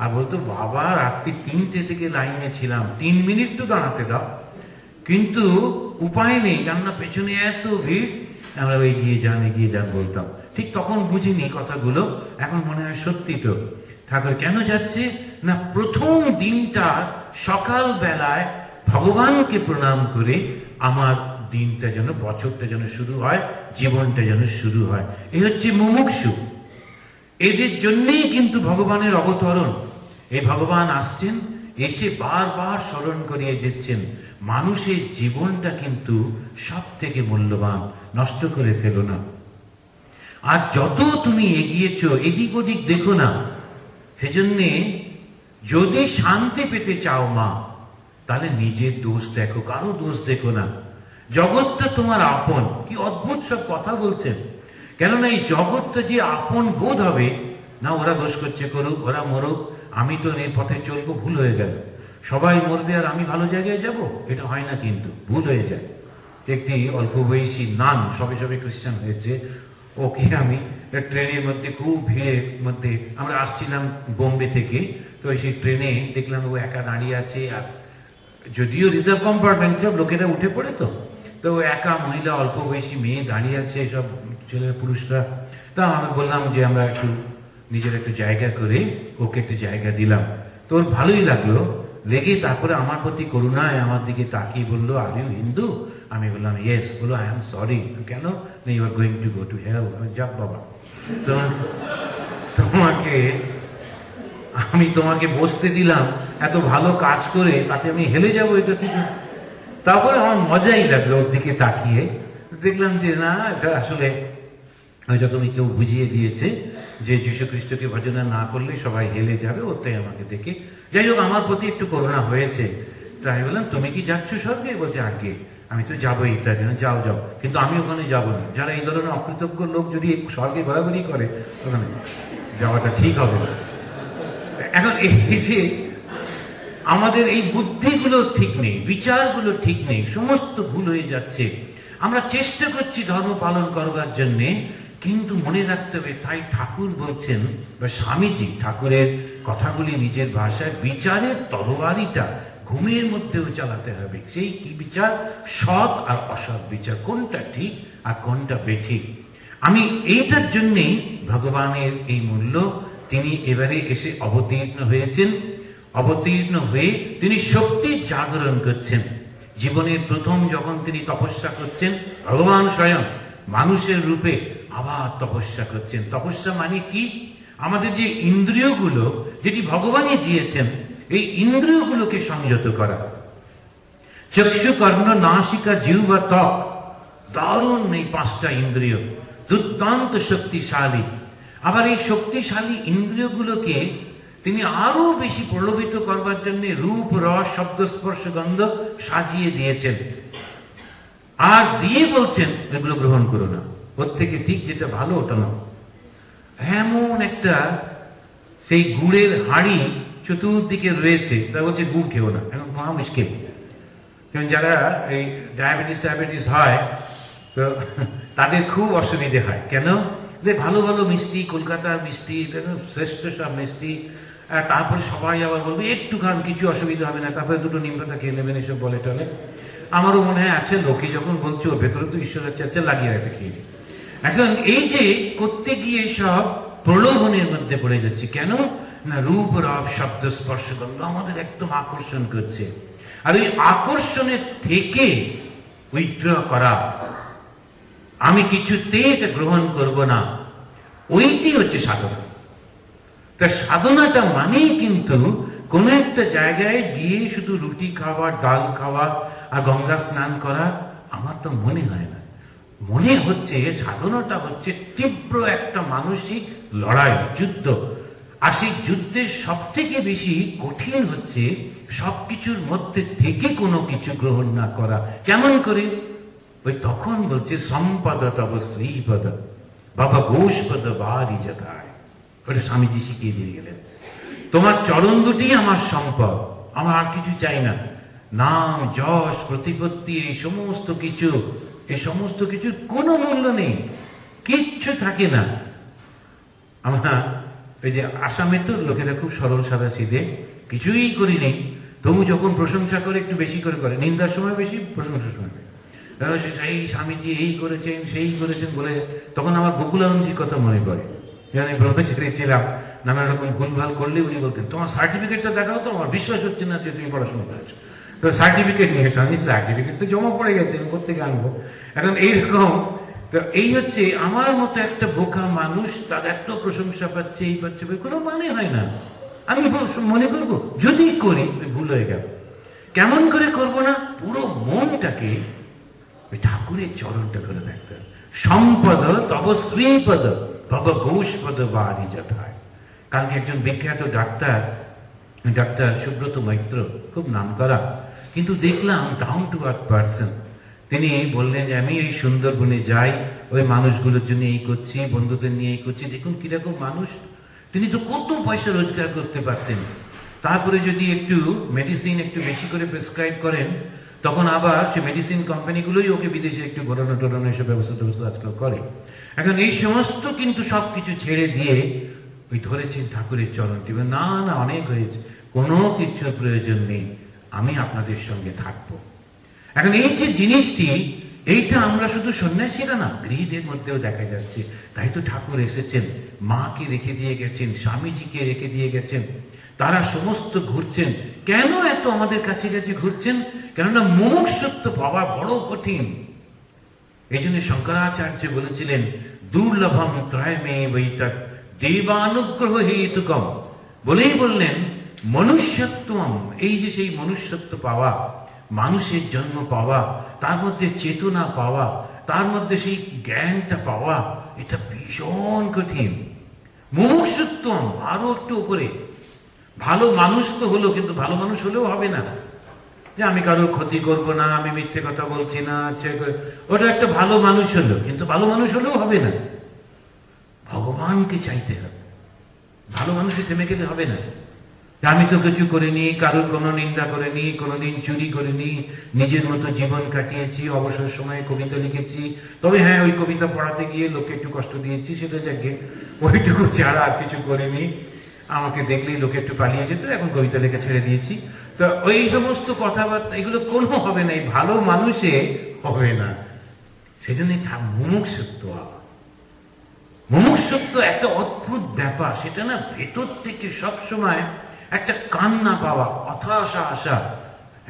আর বলতো বাবা রাত্রি 3টে থেকে লাইনে ছিলাম, 3 মিনিট তো দাঁড়াতে দাও। কিন্তু উপায় নেই, কেননা পেছনে এত ভিড়, আমরা এগিয়ে যান বলতাম। ঠিক তখন বুঝিনি কথাগুলো, এখন মনে হয় সত্যি তো। ঠাকুর কেন যাচ্ছে না, প্রথম দিনটা সকাল বেলায় ভগবানকে প্রণাম করে আমার দিনটা যেন, বছরটা যেন শুরু হয়, জীবনটা যেন শুরু হয়। এই হচ্ছে মুমুক্ষু। এদের জন্যেই কিন্তু ভগবানের অবতরণ। এই ভগবান আসছেন, এসে বারবার স্মরণ করিয়ে দিচ্ছেন মানুষের জীবনটা কিন্তু সব থেকে মূল্যবান, নষ্ট করে ফেলো না। আর যত তুমি এগিয়েছ এদিক ওদিক দেখো না। সেজন্যে যদি শান্তি পেতে চাও মা, তাহলে নিজের দোষ দেখো, কারো দোষ দেখো না। জগৎটা তোমার আপন। কি অদ্ভুত সব কথা বলছেন। কেননা এই জগৎটা যে আপন বোধ হবে না, ওরা দোষ করছে করুক, ওরা মরুক, আমি তো এই পথে চলবো, ভুল হয়ে গেল। সবাই মরবে আর আমি ভালো জায়গায় যাব, এটা হয় না, কিন্তু ভুল হয়ে যায়। একটি অল্প বয়সী নান, সবে সবে খ্রিস্টান হয়েছে, ওকে আমি ট্রেনের মধ্যে, খুব ভিড়ের মধ্যে আমরা আসছিলাম বোম্বে থেকে, তো সেই ট্রেনে দেখলাম ও একা দাঁড়িয়ে আছে। আর যদিও রিজার্ভ কম্পার্টমেন্ট, সব লোকেরা উঠে পড়ে, তো একা মহিলা, অল্প বয়সী মেয়ে দাঁড়িয়ে আছে, সব ছেলে পুরুষরা। তা আমি বললাম যে আমরা একটু নিজের একটু জায়গা করে ওকে একটু জায়গা দিলাম। তো ওর ভালোই লাগলো, লেগে তারপরে আমার প্রতি করুণায় আমার দিকে তাকিয়ে বললো, আর ইউ হিন্দু? আমি বললাম ইয়েস। বললো আই এম সরি। কেন? You are going to go to hell. যাক বাবা, আমি তোমাকে বসতে দিলাম এত ভালো কাজ করে, তাতে আমি হেলে যাবো, এটা কিছু। তারপরে আমার মজাই লাগলো ওর দিকে তাকিয়ে, দেখলাম যে না, এটা আসলে হয়তো তুমি কেউ বুঝিয়ে দিয়েছে যে যীশু খ্রিস্টকে ভজনা না করলে সবাই হেলে যাবে, ওটাই আমাকে দেখে। যাই হোক, আমার প্রতি একটু করুণা হয়েছে। তাই বললাম তুমি কি যাচ্ছ স্বর্গে? বলছে আগে আমি তো যাবোই, তার জন্য যাও যাও, কিন্তু আমি ওখানে যাবো না। যারা এই ধরনের অকৃতজ্ঞ লোক যদি স্বর্গে ঘোরাঘুরি করে, ওখানে যাওয়াটা ঠিক হবে না। এখন এই যে আমাদের এই বুদ্ধিগুলো ঠিক নেই, বিচারগুলো ঠিক নেই, সমস্ত ভুল হয়ে যাচ্ছে। আমরা চেষ্টা করছি ধর্ম পালন করবার জন্যে, কিন্তু মনে রাখতে হবে, তাই ঠাকুর বলছেন, বা স্বামীজি ঠাকুরের কথাগুলি নিজের ভাষায়, বিচারের তরবারিটা ঘুমের মধ্যেও চালাতে হবে। সেই কি বিচার? সৎ আর অসৎ বিচার, কোনটা ঠিক আর কোনটা বেঠিক। আমি এইটার জন্যেই ভগবানের এই মূল্য, তিনি এবারে এসে অবতীর্ণ হয়েছেন। অবতীর্ণ হয়ে তিনি শক্তির জাগরণ করছেন। জীবনের প্রথম যখন তিনি তপস্যা করছেন, ভগবান স্বয়ং মানুষের রূপে আবার তপস্যা করছেন। তপস্যা মানে কি? আমাদের যে ইন্দ্রিয়গুলো, যেটি ভগবানই দিয়েছেন, এই ইন্দ্রিয়গুলোকে সংযত করা। চক্ষু, কর্ণ, নাসিকা, জিহ্বা, ত্বক, দারুণ এই 5টা ইন্দ্রিয়, দুর্দান্ত শক্তিশালী। আবার এই শক্তিশালী ইন্দ্রিয়গুলোকে তিনি আরো বেশি প্রলোভিত করবার জন্য রূপ, রস, শব্দ, স্পর্শ, গন্ধ সাজিয়ে দিয়েছেন। আর দিয়ে বলছেন এগুলো গ্রহণ করো না, ওর থেকে ঠিক যেটা ভালো ওটা না। এমন একটা সেই গুড়ের হাঁড়ি চতুর্দিকে রয়েছে, তা বলছে গুড় খেও না, এখন মহা মুশকিল। কারণ যারা এই ডায়াবেটিস হয়, তো তাদের খুব অসুবিধে হয়। কেন? যে ভালো ভালো মিষ্টি, কলকাতার মিষ্টি, শ্রেষ্ঠ সব মিষ্টি, তারপরে সবাই আবার বলবে একটু খান, কিছু অসুবিধা হবে না, তারপরে 2টো নিমপাতা খেয়ে নেবেন, এসব বলে টলে। আমারও মনে হয় আছে, লোকে যখন বলছে ওর ভেতরে তো ঈশ্বর আছে, লাগিয়ে একটা খেয়ে নিই। এখন এই যে করতে গিয়ে সব প্রলোভনের মধ্যে পড়ে যাচ্ছে। কেন না? রূপ, রস, শব্দ, স্পর্শ, গন্ধ আমাদের একদম আকর্ষণ করছে। আর ওই আকর্ষণের থেকে উইথড্র করা, আমি কিছুতেই এটা গ্রহণ করব না, ওইটি হচ্ছে সাধনা। তা সাধনাটা মানেই কিন্তু কোন একটা জায়গায় গিয়ে শুধু রুটি খাওয়া, ডাল খাওয়া আর গঙ্গা স্নান করা আমার তো মনে হয় না। মনে হচ্ছে সাধনাটা হচ্ছে তীব্র একটা মানসিক লড়াই, যুদ্ধ। আর সেই যুদ্ধের সব থেকে বেশি কঠিন হচ্ছে সবকিছুর মধ্যে থেকে কোনো কিছু গ্রহণ না করা। কেমন করে? ওই তখন বলছে সম্পদ তব শ্রীপদ বাবা ঘোষপদ বাড়ি যথায়। ওটা স্বামীজি শিখিয়ে দিয়ে গেলেন, তোমার চরণ দুটি আমার সম্পদ, আমার আর কিছু চাই না। নাম, যশ, প্রতিপত্তি, এই সমস্ত কিছুর কোনো মূল্য নেই, কিচ্ছু থাকে না। আমরা ওই যে আসামে তো লোকেরা খুব সরল সাদা সিধে, কিছুই করি নেই, তবু যখন প্রশংসা করে একটু বেশি করে, নিন্দার সময় বেশি, প্রশংসার সময় সেই স্বামীজি এই করেছেন সেই করেছেন বলে, তখন আমার গোকুলানন্দজির কথা মনে পড়ে। যখন আমি ব্রহ্মচারী ছিলাম, নানা রকম ভুলভাল করলে উনি বলতেন, তোমার সার্টিফিকেটটা দেখাও তো, আমার বিশ্বাস হচ্ছে না যে তুমি পড়াশোনা করেছো। তো সার্টিফিকেট নিয়ে এসো। আমি সার্টিফিকেট তো জমা পড়ে গেছে, কোথেকে আনবো? এখন এইরকম। তো এই হচ্ছে আমার মতো একটা বোকা মানুষ, তার এত প্রশংসা পাচ্ছে, এই পাচ্ছে, কোনো মানে হয় না। আমি মনে করবো যদি করি ভুল হয়ে গেল। কেমন করে করব না? পুরো মনটাকে ওই ঠাকুরের চরণটা ধরে রাখতে। সম্পদ তব শ্রীপদ ভব ঘোষপদ বাড়ি যথায়। কালকে একজন বিখ্যাত ডাক্তার সুব্রত মৈত্র, খুব নাম করা, কিন্তু দেখলাম ডাউন টু আর্থ পার্সন। তিনি বললেন যে আমি এই সুন্দরবনে যাই, ওই মানুষগুলোর জন্য এই করছি, বন্ধুদের নিয়ে এই করছি, দেখুন কিরকম মানুষ। তিনি তো কত পয়সা রোজগার করতে পারতেন। তারপরে যদি একটু মেডিসিন একটু বেশি করে প্রেসক্রাইব করেন, তখন আবার সে মেডিসিন কোম্পানিগুলোই ওকে বিদেশে একটু ঘোরানো টোরানো এসব ব্যবস্থা আজকাল করে। এখন এই সমস্ত কিন্তু সবকিছু ছেড়ে দিয়ে ওই ধরেছেন ঠাকুরের চরণটি। না না, অনেক হয়েছে, কোনো কিছুর প্রয়োজন নেই, আমি আপনাদের সঙ্গে থাকবো। এখন এই যে জিনিসটি, এইটা আমরা শুধু সন্ন্যাসীরা না, গৃহীদের মধ্যেও দেখা যাচ্ছে। তাই তো ঠাকুর এসেছেন, মাকে রেখে দিয়ে গেছেন, স্বামীজিকে রেখে দিয়ে গেছেন, তারা সমস্ত ঘুরছেন। কেন এত আমাদের কাছে কাছে ঘুরছেন? কেননা মুমুক্ষুত্ব পাওয়া বড় কঠিন। এই জন্য শঙ্করাচার্য বলেছিলেন, দুর্লভম ত্রয়মে বৈতক দেবানুগ্রহ হেতুকম। বলেই বললেন মনুষ্যত্বম, এই যে সেই মনুষ্যত্ব পাওয়া, মানুষের জন্ম পাওয়া, তার মধ্যে চেতনা পাওয়া, তার মধ্যে সেই জ্ঞানটা পাওয়া, এটা ভীষণ কঠিন। মুমুক্ষুত্বম আরো একটু উপরে। ভালো মানুষ তো হলো, কিন্তু ভালো মানুষ হলেও হবে না যে আমি কারোর ক্ষতি করব না, আমি মিথ্যে কথা বলছি না, ওটা একটা ভালো মানুষ হলো, কিন্তু ভালো মানুষ হলেও হবে না। ভগবানকে চাইতে হবে। ভালো মানুষে থেমে গেলে হবে না। আমি তো কিছু করিনি, কারোর কোনো নিন্দা করিনি, কোনোদিন চুরি করিনি, নিজের মতো জীবন কাটিয়েছি, অবসর সময়ে কবিতা লিখেছি। তবে হ্যাঁ, ওই কবিতা পড়াতে গিয়ে লোকে একটু কষ্ট দিয়েছি, সেটা যাকে, ওইটুকু ছাড়া আর কিছু করিনি। আমাকে দেখলেই লোকে একটু পালিয়ে যেত, এখন কবিতা লেখা ছেড়ে দিয়েছি। তো ওই সমস্ত কথাবার্তা এগুলো কোনো হবে না, এই ভালো মানুষে হবে না। সেই জন্যই মুমুক্ষুত্ব একটা অদ্ভুত ব্যাপার। সেটা না ভেতর থেকে সবসময় একটা কান্না পাওয়া, হতাশা আসা,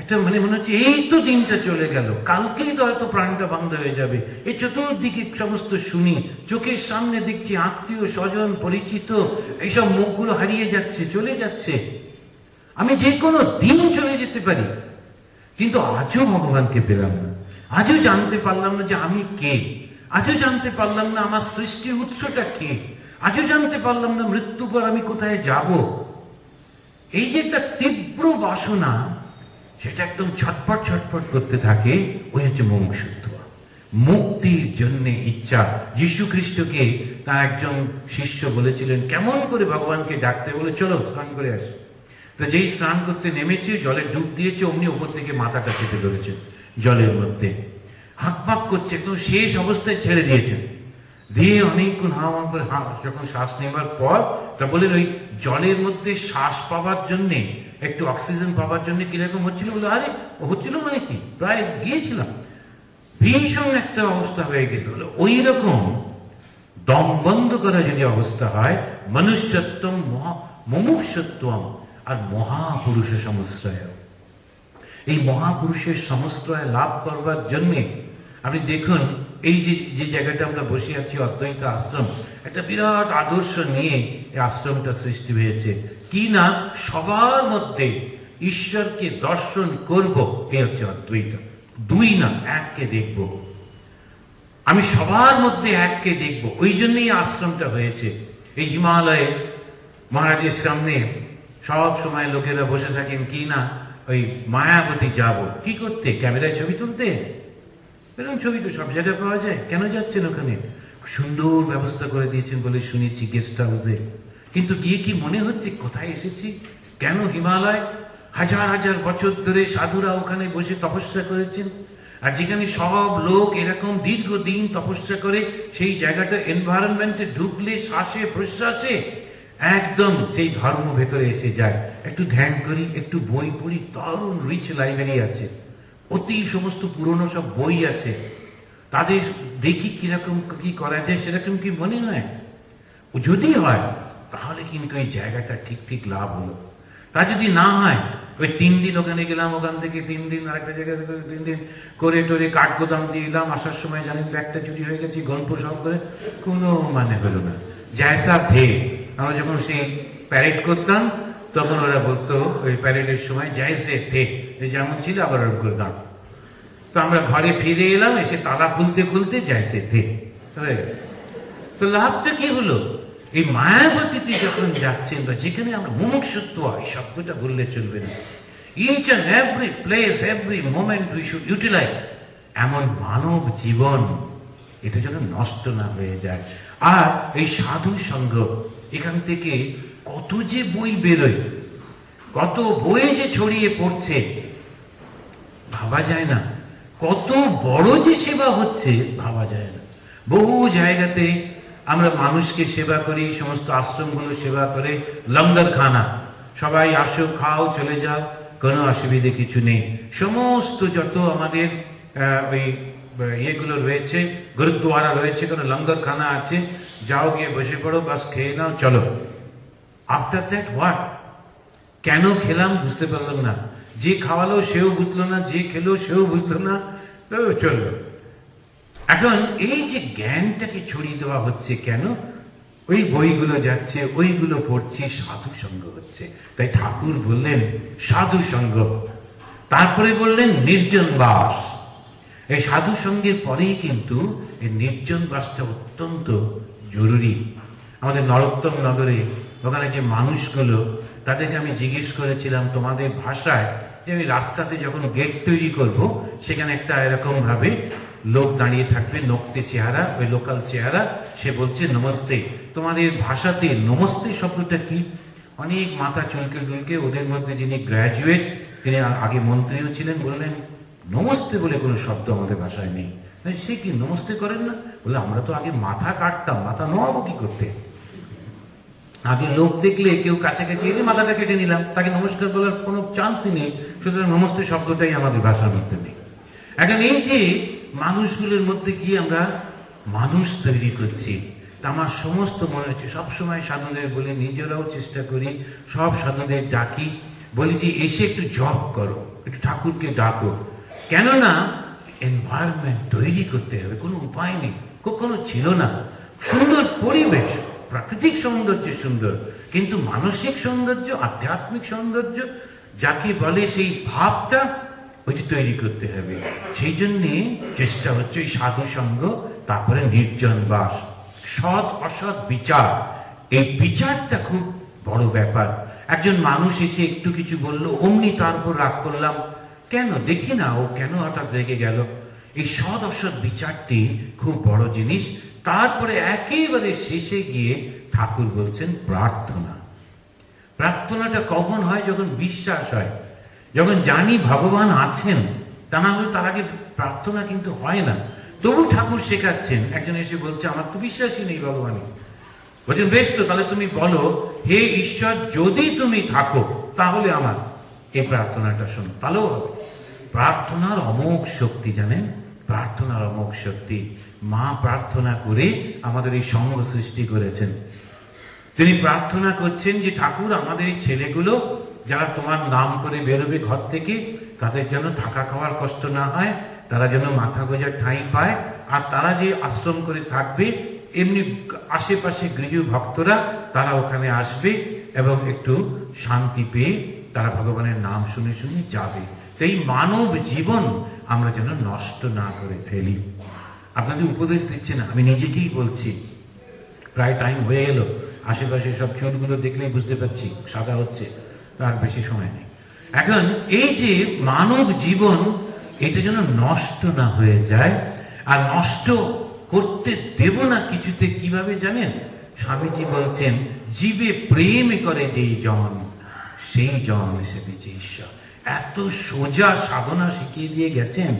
একটা মনে হচ্ছে এই তো দিনটা চলে গেল, কালকেই তো হয়তো প্রাণটা বন্ধ হয়ে যাবে। এই চতুর্দিকে সমস্ত শুনি, চোখের সামনে দেখছি আত্মীয় স্বজন পরিচিত এইসব মুখগুলো হারিয়ে যাচ্ছে, চলে যাচ্ছে। আমি যে কোনো দিন চলে যেতে পারি, কিন্তু আজও ভগবানকে পেলাম না, আজও জানতে পারলাম না যে আমি কে, আজও জানতে পারলাম না আমার সৃষ্টির উৎসটা কে, আজও জানতে পারলাম না মৃত্যু পর আমি কোথায় যাব। এই যে একটা তীব্র বাসনা, সেটা একদম ছটফট করতে থাকে, ওই হচ্ছে মুমুক্ষুত্ব। মুক্তির জন্য ইচ্ছা। যীশু খ্রিস্টকে তার একজন শিষ্য বলেছিলেন কেমন করে ভগবানকে ডাকতে, বলে চলো স্নান করে আসি। তো যেই স্নান করতে নেমেছে, জলে ডুব দিয়েছে, অমনি ওপর থেকে মাথাটা চেপে ধরেছে জলের মধ্যে, হাত পাক করছে, একদম শেষ অবস্থায় ছেড়ে দিয়েছেন। দিয়ে অনেকক্ষণ হাওয়া করে যখন শ্বাস নেবার পর, তা বলেন ওই জলের মধ্যে শ্বাস পাওয়ার জন্যে, একটু অক্সিজেন পাওয়ার জন্য কিরকম হচ্ছিল, বলে আরে হচ্ছিল মানে কি, প্রায় গিয়েছিলাম, ভীষণ একটা অবস্থা হয়ে গেছিল। ওই রকম দম বন্ধ করা যদি অবস্থা হয়, মনুষ্যত্বম মুমুক্ষুত্বম আর মহাপুরুষ সমশ্রয়, এই মহাপুরুষের সমস্ত্রয় লাভ করবার জন্য আপনি দেখুন, এই যে জায়গাটা আমরা বসে আছি, অদ্বৈত আশ্রম, একটা বিরাট আদর্শ নিয়ে এই আশ্রমটা সৃষ্টি হয়েছে। কি না, সবার মধ্যে ঈশ্বরকে দর্শন করব, এই হচ্ছে অদ্বৈত। দুই না, এককে দেখব, আমি সবার মধ্যে এককে দেখব। ওই জন্যই আশ্রমটা হয়েছে। এই হিমালয়ে মহারাজের সামনে সব সময় লোকেরা বসে থাকেন, কি না, ওই মায়াবতী যাব কি করতে, ক্যামেরায় ছবি তুলতে। এরকম ছবি তো সব জায়গায় পাওয়া যায়, কেন যাচ্ছেন ওখানে? সুন্দর ব্যবস্থা করে দিয়েছেন বলে শুনেছি গেস্ট হাউসে, কিন্তু গিয়ে কি মনে হচ্ছে কোথায় এসেছি? কেন হিমালয়? হাজার হাজার বছর ধরে সাধুরা ওখানে বসে তপস্যা করেছেন, আর যেখানে সব লোক এরকম দীর্ঘদিন তপস্যা করে, সেই জায়গাটা এনভায়রনমেন্টে ঢুকলে শ্বাসে প্রশ্বাসে একদম সেই ধর্ম ভেতরে এসে যায়। একটু ধ্যান করি, একটু বই পড়ি, দারুণ রিচ লাইব্রেরি আছে, অতি সমস্ত পুরনো সব বই আছে, তাদের দেখি কিরকম কি করা যায়, সেরকম কি মনে হয়? যদি হয় তাহলে কিন্তু এই জায়গাটা ঠিক ঠিক লাভ হলো। তা যদি না হয়, ওই 3 দিন ওখানে গেলাম, ওখান থেকে 3 দিন আরেকটা জায়গা থেকে 3 দিন করে টোরে কাঠগোদাম দিয়ে এলাম, আসার সময় জানেন ব্যাগটা চুরি হয়ে গেছে, গল্প সব করে, কোনো মানে হলো না। জয়সা ভে, আমরা যখন সেই প্যারেড করতাম তখন ওরা বলতো ওই প্যারেডের সময় জয়সে থে, যেমন ছিল আবার ওরকম করে দাম। তো আমরা ঘরে ফিরে এলাম, এসে তালা খুলতে খুলতে জয়সে থে হয়ে গেল। তো লাভটা কি হলো? এই মায়াবতীতে যখন যাচ্ছেন, বা যেখানে আমরা মুমুক্ষুত্ব, এই শব্দটা বললে চলবে না, each and every place, every moment we should utilize, এমন মানব জীবন এটা যেন নষ্ট না হয়ে যায়। আর এই সাধু সঙ্গ, এখান থেকে কত যে বই বেরোয়, কত বই যে ছড়িয়ে পড়ছে, ভাবা যায় না। কত বড় যে সেবা হচ্ছে, ভাবা যায় না। বহু জায়গাতে আমরা মানুষকে সেবা করি, সমস্ত আশ্রমগুলো সেবা করে, লঙ্গর খানা, সবাই আসো, খাও, চলে যাও, কোনো অসুবিধে কিছু নেই। সমস্ত যত আমাদের ওই ইয়েগুলো রয়েছে, গুরুদ্বারা রয়েছে, কোনো লঙ্গর খানা আছে, যাও, গিয়ে বসে পড়ো, বাস খেয়ে নাও, চলো। After that what? কেন খেলাম বুঝতে পারলাম না, যে খাওয়ালো সেও বুঝলো না, যে খেলো সেও বুঝলো না, চললো। এখন এই যে জ্ঞানটাকে ছড়িয়ে দেওয়া হচ্ছে, কেন? ওই বইগুলো যাচ্ছে, ওইগুলো পড়ছি, সাধু সঙ্গ হচ্ছে। তাই ঠাকুর বললেন সাধু সঙ্গ, তারপরে বললেন নির্জন বাস। এই সাধু সঙ্গের পরেই কিন্তু এই নির্জন বাসটা অত্যন্ত জরুরি। আমাদের নরোত্তম নগরে ওখানে যে মানুষগুলো, তাদেরকে আমি জিজ্ঞেস করেছিলাম তোমাদের ভাষায়, যে আমি রাস্তাতে যখন গেট তৈরি করব, সেখানে একটা এরকম ভাবে লোক দাঁড়িয়ে থাকবে, নকতে চেহারা, ওই লোকাল চেহারা, সে বলছে নমস্তে। তোমাদের ভাষাতে নমস্তে শব্দটা কি? অনেক মাথা চুলকে টুলকে, ওদের মধ্যে যিনি গ্র্যাজুয়েট, তিনি আগে মন্ত্রীও ছিলেন, বললেন নমস্তে বলে কোনো শব্দ আমাদের ভাষায় নেই। সে কি নমস্তে করেন না? বলে আমরা তো আগে মাথা কাটতাম, মাথা নোয়াবো কি করতে? আগে লোক দেখলে কেউ কাছাকাছি এলে মাথাটা কেটে নিলাম, তাকে নমস্কার বলার কোনো চান্সই নেই। সুতরাং নমস্তে শব্দটাই আমাদের ভাষার মধ্যে নেই। এখন এই যে মানুষগুলোর মধ্যে গিয়ে আমরা মানুষ তৈরি করছি, তা আমার সমস্ত মনে হচ্ছে, সবসময় সাধুদের বলে, নিজেরাও চেষ্টা করি, সব সাধুদের ডাকি, বলি যে এসে একটু জপ করো, একটু ঠাকুরকে ডাকো। কেননা এনভায়রনমেন্ট তৈরি করতে হবে, কোনো উপায় নেই, কখনো ছিল না। সুন্দর পরিবেশ, প্রাকৃতিক সৌন্দর্য সুন্দর, কিন্তু মানসিক সৌন্দর্য, আধ্যাত্মিক সৌন্দর্য যাকে বলে, সেই ভাবটা ওইটি তৈরি করতে হবে। সেই জন্যে চেষ্টা হচ্ছে এই সাধু সঙ্গ, তারপরে নির্জন বাস, সৎ অসৎ বিচার। এই বিচারটা খুব বড় ব্যাপার। একজন মানুষ এসে একটু কিছু বললো, অমনি তার উপর রাগ করলাম, কেন দেখি না ও কেন হঠাৎ রেগে গেল। এই সৎ অসৎ বিচারটি খুব বড় জিনিস। তারপরে একেবারে শেষে গিয়ে ঠাকুর বলছেন প্রার্থনা। প্রার্থনাটা কখন হয়? যখন বিশ্বাস হয়, যখন জানি ভগবান আছেন। তা না হলে তার আগে প্রার্থনা কিন্তু হয় না। তবু ঠাকুর শেখাচ্ছেন। একজন এসে বলছে আমার তো বিশ্বাসই নেই ভগবানে। বলছেন বেশ, তো তাহলে তুমি বলো, হে ঈশ্বর যদি তুমি থাকো তাহলে আমার এই প্রার্থনাটা শোনো, তাহলেও হবে। প্রার্থনার অমোঘ শক্তি, জানেন, প্রার্থনার অমোঘ শক্তি। মা প্রার্থনা করে আমাদের এই সঙ্গ সৃষ্টি করেছেন। তিনি প্রার্থনা করছেন যে ঠাকুর, আমাদের এই ছেলেগুলো যারা তোমার নাম করে বেরোবে ঘর থেকে, তাদের যেন থাকা খাওয়ার কষ্ট না হয়, তারা যেন মাথা গোঁজার ঠাঁই পায়, আর তারা যে আশ্রম করে থাকবে এমনি আশেপাশে গৃহ ভক্তরা তারা ওখানে আসবে এবং একটু শান্তি পেয়ে তারা ভগবানের নাম শুনে শুনে যাবে। তো এই মানব জীবন আমরা যেন নষ্ট না করে ফেলি। আপনাদের উপদেশ দিচ্ছে না, আমি নিজেকেই বলছি। প্রায় টাইম হয়ে গেল, আশেপাশে সব চুলগুলো দেখলেই বুঝতে পারছি সাদা হচ্ছে, তার বেশি সময় নেই। এখন এই যে মানব জীবন, এটা যেন নষ্ট না হয়ে যায়, আর নষ্ট করতে দেব না কিছুতে। কিভাবে জানেন? স্বামীজি বলছেন, জীবে প্রেম করে যেই জন, সেই জন সেবিছে ঈশ্বর। এত সোজা সাধনা শিখিয়ে দিয়ে গেছেন।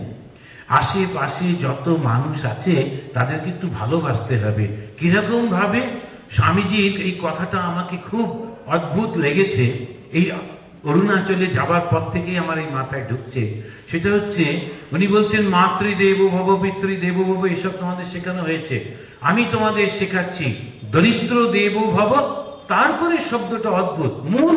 আশেপাশে যত মানুষ আছে তাদেরকে একটু ভালোবাসতে হবে। কিরকম ভাবে? স্বামীজির এই কথাটা আমাকে খুব অদ্ভুত লেগেছে। এই অরুণাচলে যাবার পর থেকেই আমার এই মাথায় ঢুকছে। সেটা হচ্ছে, উনি বলছেন মাতৃদেব ভব, পিতৃদেব ভব, এসব তোমাদের শেখানো হয়েছে। আমি তোমাদের শেখাচ্ছি দরিদ্র দেব ভব। তারপরে শব্দটা অদ্ভুত, মূল